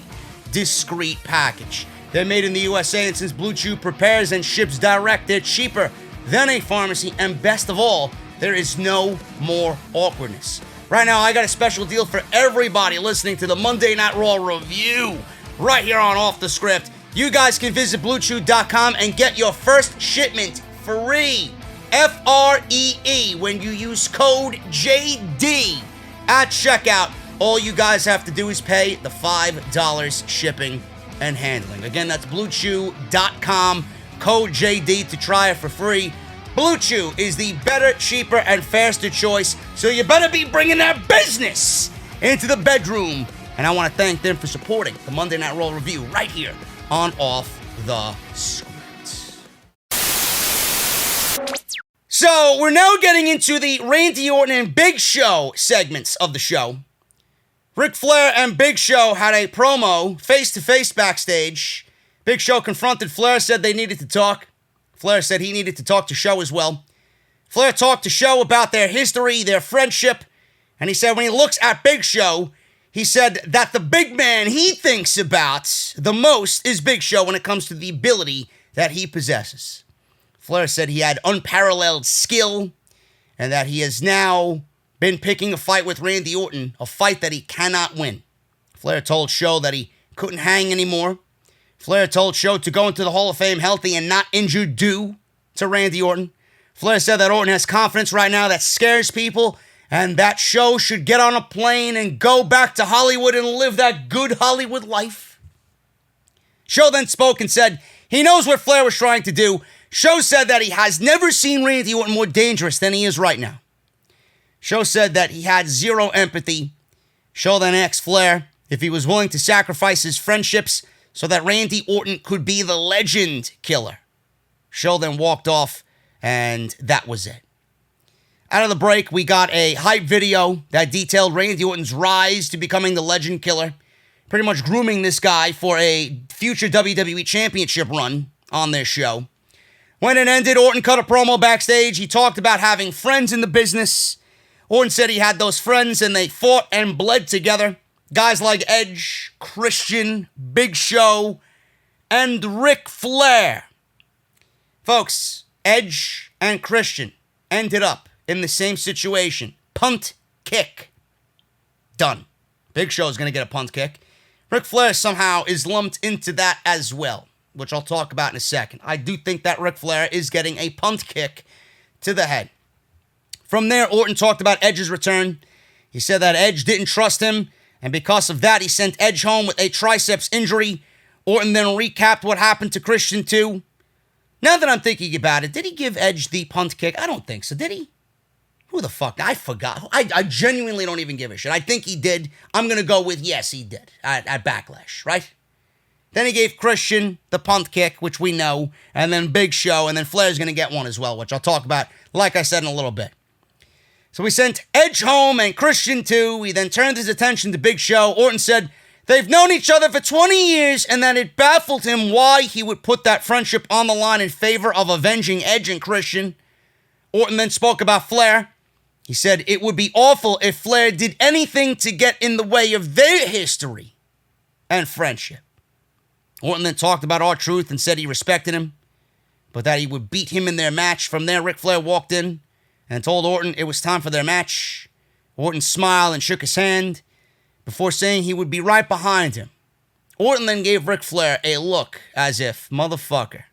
discreet package. They're made in the USA, and since Blue Chew prepares and ships direct, they're cheaper than a pharmacy, and best of all, there is no more awkwardness. Right now, I got a special deal for everybody listening to the Monday Night Raw review right here on Off the Script. You guys can visit BlueChew.com and get your first shipment free, F-R-E-E, when you use code JD at checkout. All you guys have to do is pay the $5 shipping and handling. Again, that's BlueChew.com, code JD to try it for free. Blue Chew is the better, cheaper, and faster choice, so you better be bringing that business into the bedroom. And I want to thank them for supporting the Monday Night Raw review right here on Off the Script. So, we're now getting into the Randy Orton and Big Show segments of the show. Ric Flair and Big Show had a promo face-to-face backstage. Big Show confronted Flair, said they needed to talk. Flair said he needed to talk to Show as well. Flair talked to Show about their history, their friendship, and he said when he looks at Big Show, he said that the big man he thinks about the most is Big Show when it comes to the ability that he possesses. Flair said he had unparalleled skill and that he has now been picking a fight with Randy Orton, a fight that he cannot win. Flair told Show that he couldn't hang anymore. Flair told Show to go into the Hall of Fame healthy and not injured due to Randy Orton. Flair said that Orton has confidence right now that scares people, and that Show should get on a plane and go back to Hollywood and live that good Hollywood life. Show then spoke and said he knows what Flair was trying to do. Show said that he has never seen Randy Orton more dangerous than he is right now. Show said that he had zero empathy. Show then asked Flair if he was willing to sacrifice his friendships so that Randy Orton could be the legend killer. Show then walked off, and that was it. Out of the break, we got a hype video that detailed Randy Orton's rise to becoming the legend killer, pretty much grooming this guy for a future WWE Championship run on their show. When it ended, Orton cut a promo backstage. He talked about having friends in the business. Orton said he had those friends and they fought and bled together. Guys like Edge, Christian, Big Show, and Ric Flair. Folks, Edge and Christian ended up in the same situation. Punt kick. Done. Big Show's going to get a punt kick. Ric Flair somehow is lumped into that as well, which I'll talk about in a second. I do think that Ric Flair is getting a punt kick to the head. From there, Orton talked about Edge's return. He said that Edge didn't trust him, and because of that, he sent Edge home with a triceps injury. Orton then recapped what happened to Christian too. Now that I'm thinking about it, did he give Edge the punt kick? I don't think so, did he? Who the fuck? I forgot. I genuinely don't even give a shit. I think he did. I'm going to go with yes, he did at Backlash, right? Then he gave Christian the punt kick, which we know, and then Big Show, and then Flair's going to get one as well, which I'll talk about, like I said, in a little bit. So we sent Edge home and Christian too. He then turned his attention to Big Show. Orton said They've known each other for 20 years, and that it baffled him why he would put that friendship on the line in favor of avenging Edge and Christian. Orton then spoke about Flair. He said it would be awful if Flair did anything to get in the way of their history and friendship. Orton then talked about R-Truth and said he respected him, but that he would beat him in their match. From there, Ric Flair walked in and told Orton it was time for their match. Orton smiled and shook his hand before saying he would be right behind him. Orton then gave Ric Flair a look as if, motherfucker,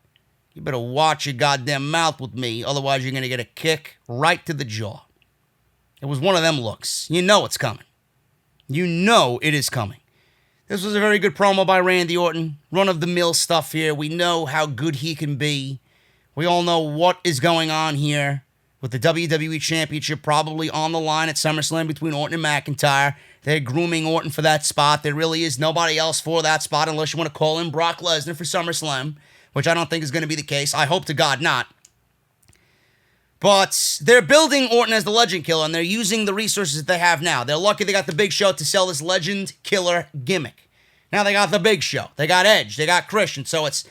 you better watch your goddamn mouth with me, otherwise you're going to get a kick right to the jaw. It was one of them looks. You know it's coming. You know it is coming. This was a very good promo by Randy Orton. Run-of-the-mill stuff here. We know how good he can be. We all know what is going on here with the WWE Championship probably on the line at SummerSlam between Orton and McIntyre. They're grooming Orton for that spot. There really is nobody else for that spot unless you want to call in Brock Lesnar for SummerSlam, which I don't think is going to be the case. I hope to God not. But they're building Orton as the Legend Killer, and they're using the resources that they have now. They're lucky they got the Big Show to sell this Legend Killer gimmick. Now they got the Big Show. They got Edge. They got Christian. So it's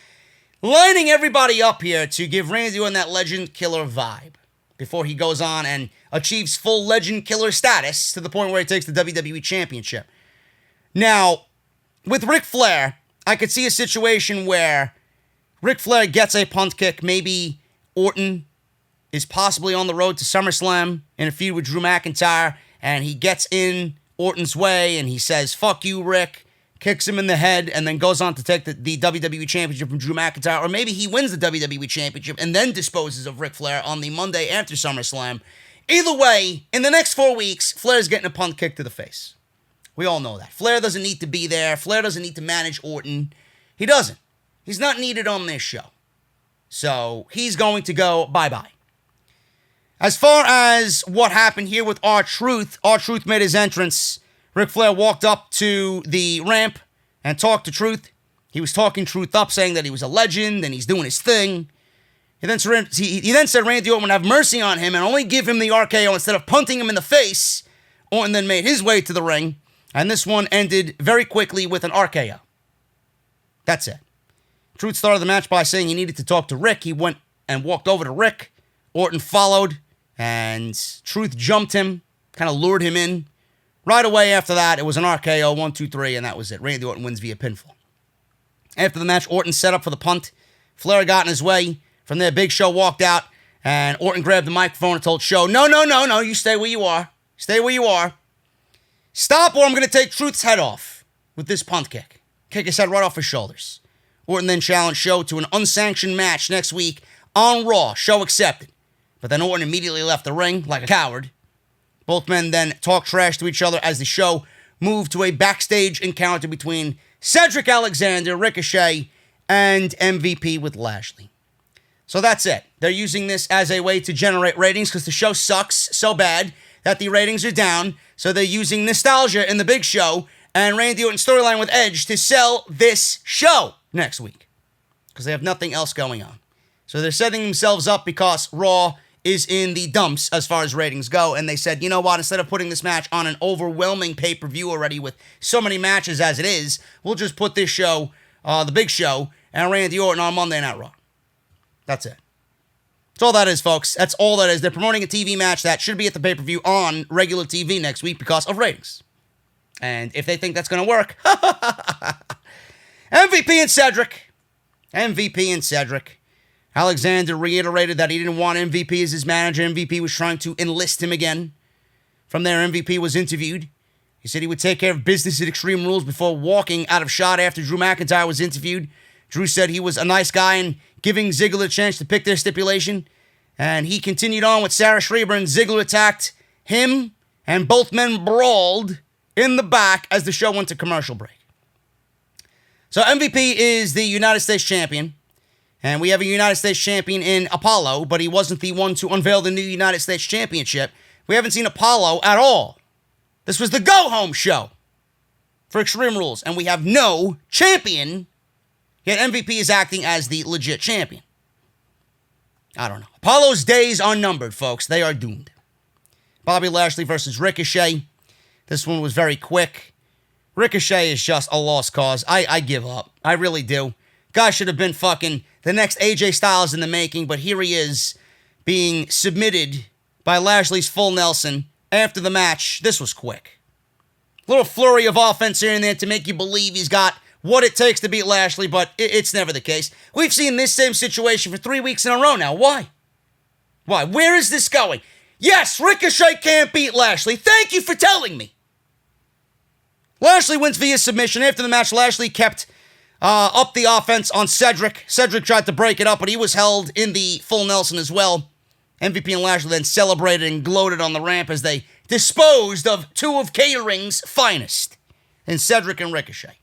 lining everybody up here to give Randy Orton that Legend Killer vibe before he goes on and achieves full Legend Killer status to the point where he takes the WWE Championship. Now, with Ric Flair, I could see a situation where Ric Flair gets a punt kick. Maybe Orton is possibly on the road to SummerSlam in a feud with Drew McIntyre, and he gets in Orton's way, and he says, fuck you, Rick, kicks him in the head, and then goes on to take the WWE Championship from Drew McIntyre, or maybe he wins the WWE Championship and then disposes of Ric Flair on the Monday after SummerSlam. Either way, in the next 4 weeks, Flair's getting a punt kick to the face. We all know that. Flair doesn't need to be there. Flair doesn't need to manage Orton. He doesn't. He's not needed on this show. So he's going to go bye-bye. As far as what happened here with R-Truth, R-Truth made his entrance. Ric Flair walked up to the ramp and talked to Truth. He was talking Truth up, saying that he was a legend and he's doing his thing. He then said Randy Orton would have mercy on him and only give him the RKO instead of punting him in the face. Orton then made his way to the ring, and this one ended very quickly with an RKO. That's it. Truth started the match by saying he needed to talk to Rick. He went and walked over to Rick. Orton followed, and Truth jumped him, kind of lured him in. Right away after that, it was an RKO, 1, 2, 3, and that was it. Randy Orton wins via pinfall. After the match, Orton set up for the punt. Flair got in his way. From there, Big Show walked out, and Orton grabbed the microphone and told Show, no, you stay where you are. Stay where you are. Stop, or I'm going to take Truth's head off with this punt kick. Kick his head right off his shoulders. Orton then challenged Show to an unsanctioned match next week on Raw. Show accepted. But then Orton immediately left the ring like a coward. Both men then talked trash to each other as the show moved to a backstage encounter between Cedric Alexander, Ricochet, and MVP with Lashley. So that's it. They're using this as a way to generate ratings because the show sucks so bad that the ratings are down. So they're using nostalgia in the Big Show and Randy Orton's storyline with Edge to sell this show next week because they have nothing else going on. So they're setting themselves up because Raw is in the dumps as far as ratings go, and they said, you know what, instead of putting this match on an overwhelming pay-per-view already with so many matches as it is, we'll just put this show, the Big Show, and Randy Orton on Monday Night Raw. That's it. That's all that is, folks. That's all that is. They're promoting a TV match that should be at the pay-per-view on regular TV next week because of ratings. And if they think that's going to work, MVP and Cedric. MVP and Cedric. Alexander reiterated that he didn't want MVP as his manager. MVP was trying to enlist him again. From there, MVP was interviewed. He said he would take care of business at Extreme Rules before walking out of shot after Drew McIntyre was interviewed. Drew said he was a nice guy and giving Ziggler a chance to pick their stipulation. And he continued on with Sarah Schreiber, and Ziggler attacked him, and both men brawled in the back as the show went to commercial break. So MVP is the United States champion. And we have a United States champion in Apollo, but he wasn't the one to unveil the new United States championship. We haven't seen Apollo at all. This was the go-home show for Extreme Rules, and we have no champion, yet MVP is acting as the legit champion. I don't know. Apollo's days are numbered, folks. They are doomed. Bobby Lashley versus Ricochet. This one was very quick. Ricochet is just a lost cause. I give up. I really do. Guy should have been fucking the next AJ Styles in the making, but here he is being submitted by Lashley's full Nelson after the match. This was quick. Little flurry of offense here and there to make you believe he's got what it takes to beat Lashley, but it's never the case. We've seen this same situation for 3 weeks in a row now. Why? Why? Where is this going? Yes, Ricochet can't beat Lashley. Thank you for telling me. Lashley wins via submission. After the match, Lashley kept up the offense on Cedric. Cedric tried to break it up, but he was held in the full Nelson as well. MVP and Lashley then celebrated and gloated on the ramp as they disposed of two of catering's finest in Cedric and Ricochet.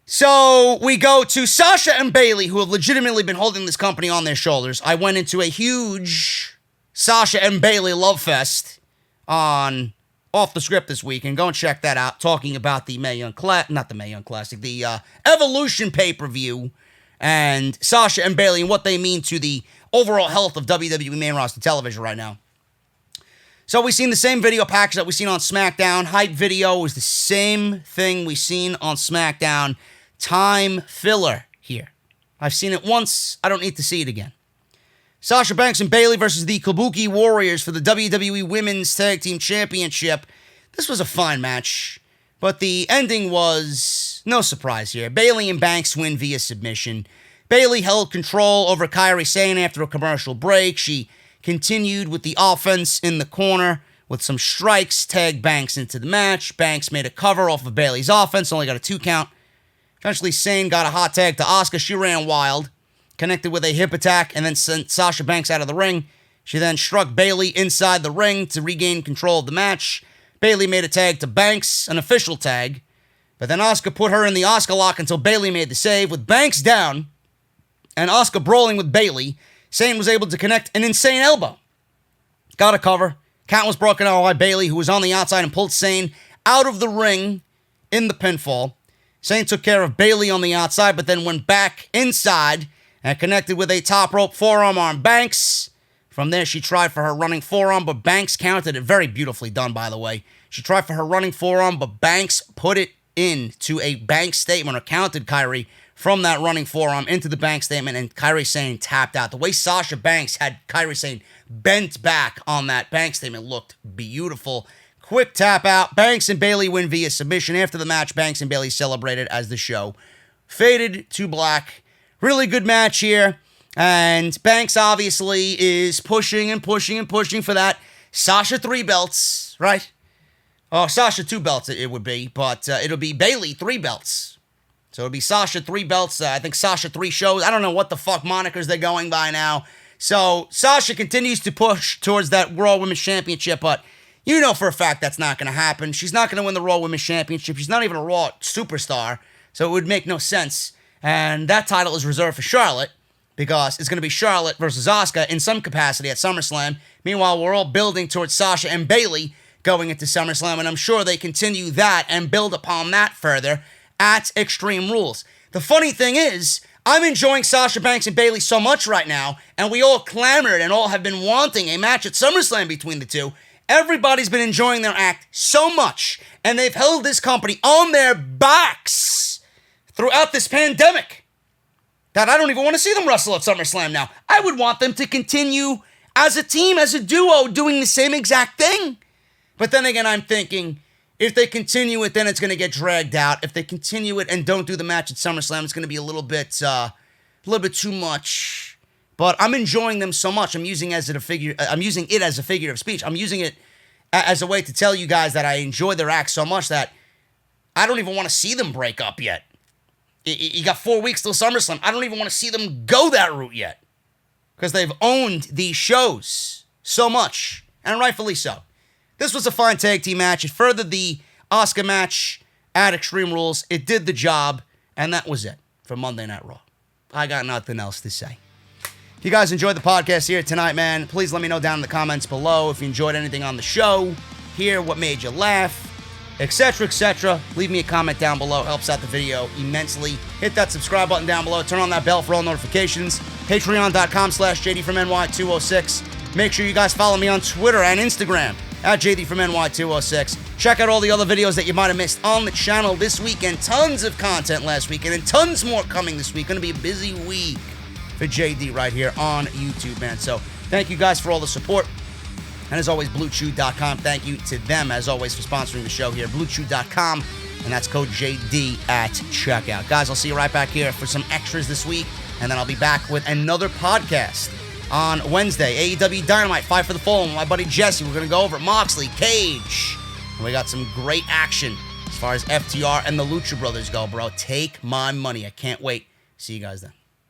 So we go to Sasha and Bayley, who have legitimately been holding this company on their shoulders. I went into a huge Sasha and Bayley love fest on Off the Script this week, and go and check that out, talking about the the Evolution pay-per-view, and Sasha and Bayley and what they mean to the overall health of WWE main roster television right now. So we've seen the same video package that we've seen on SmackDown. Hype video was the same thing we've seen on SmackDown. Time filler here. I've seen it once. I don't need to see it again. Sasha Banks and Bayley versus the Kabuki Warriors for the WWE Women's Tag Team Championship. This was a fine match, but the ending was no surprise here. Bayley and Banks win via submission. Bayley held control over Kairi Sane after a commercial break. She continued with the offense in the corner with some strikes, tagged Banks into the match. Banks made a cover off of Bayley's offense, only got a 2 count. Eventually, Sane got a hot tag to Asuka. She ran wild, connected with a hip attack, and then sent Sasha Banks out of the ring. She then struck Bayley inside the ring to regain control of the match. Bayley made a tag to Banks, an official tag, but then Asuka put her in the Asuka lock until Bayley made the save. With Banks down and Asuka brawling with Bayley, Sane was able to connect an insane elbow. Got a cover. Count was broken out by Bayley, who was on the outside, and pulled Sane out of the ring in the pinfall. Sane took care of Bayley on the outside, but then went back inside and connected with a top rope forearm on Banks. From there, she tried for her running forearm, but Banks countered it. Very beautifully done, by the way. She tried for her running forearm, but Banks put it into a Banks statement, or counted Kairi from that running forearm into the Banks statement, and Kairi Sane tapped out. The way Sasha Banks had Kairi Sane bent back on that Banks statement looked beautiful. Quick tap out. Banks and Bayley win via submission. After the match, Banks and Bayley celebrated as the show faded to black. Really good match here. And Banks obviously is pushing and pushing and pushing for that Sasha 3 belts, right? Oh, Sasha 2 belts it would be, but it'll be Bayley 3 belts. So it'll be Sasha 3 belts. I think Sasha 3 shows. I don't know what the fuck monikers they're going by now. So Sasha continues to push towards that Raw Women's Championship, but you know for a fact that's not going to happen. She's not going to win the Raw Women's Championship. She's not even a Raw superstar, so it would make no sense. And that title is reserved for Charlotte, because it's going to be Charlotte versus Asuka in some capacity at SummerSlam. Meanwhile, we're all building towards Sasha and Bayley going into SummerSlam, and I'm sure they continue that and build upon that further at Extreme Rules. The funny thing is, I'm enjoying Sasha Banks and Bayley so much right now, and we all clamored and all have been wanting a match at SummerSlam between the two. Everybody's been enjoying their act so much, and they've held this company on their backs throughout this pandemic that I don't even want to see them wrestle at SummerSlam now. I would want them to continue as a team, as a duo, doing the same exact thing. But then again, I'm thinking, if they continue it, then it's going to get dragged out. If they continue it and don't do the match at SummerSlam, it's going to be a little bit too much. But I'm enjoying them so much. I'm using it as a figure of speech. I'm using it as a way to tell you guys that I enjoy their act so much that I don't even want to see them break up yet. You got 4 weeks till SummerSlam. I don't even want to see them go that route yet, because they've owned these shows so much, and rightfully so. This was a fine tag team match. It furthered the Asuka match at Extreme Rules. It did the job, and that was it for Monday Night Raw. I got nothing else to say. If you guys enjoyed the podcast here tonight, man, please let me know down in the comments below if you enjoyed anything on the show, hear what made you laugh, etc., etc. Leave me a comment down below. Helps out the video immensely. Hit that subscribe button down below. Turn on that bell for all notifications. Patreon.com/JD from NY206. Make sure you guys follow me on Twitter and Instagram at JD from NY206. Check out all the other videos that you might have missed on the channel this weekend. Tons of content last weekend and tons more coming this week. Going to be a busy week for JD right here on YouTube, man. So thank you guys for all the support. And as always, BlueChew.com. Thank you to them, as always, for sponsoring the show here. BlueChew.com, and that's code JD at checkout. Guys, I'll see you right back here for some extras this week, and then I'll be back with another podcast on Wednesday. AEW Dynamite, Fight for the Fallen, my buddy Jesse. We're going to go over Moxley, Cage. And we got some great action as far as FTR and the Lucha Brothers go, bro. Take my money. I can't wait. See you guys then.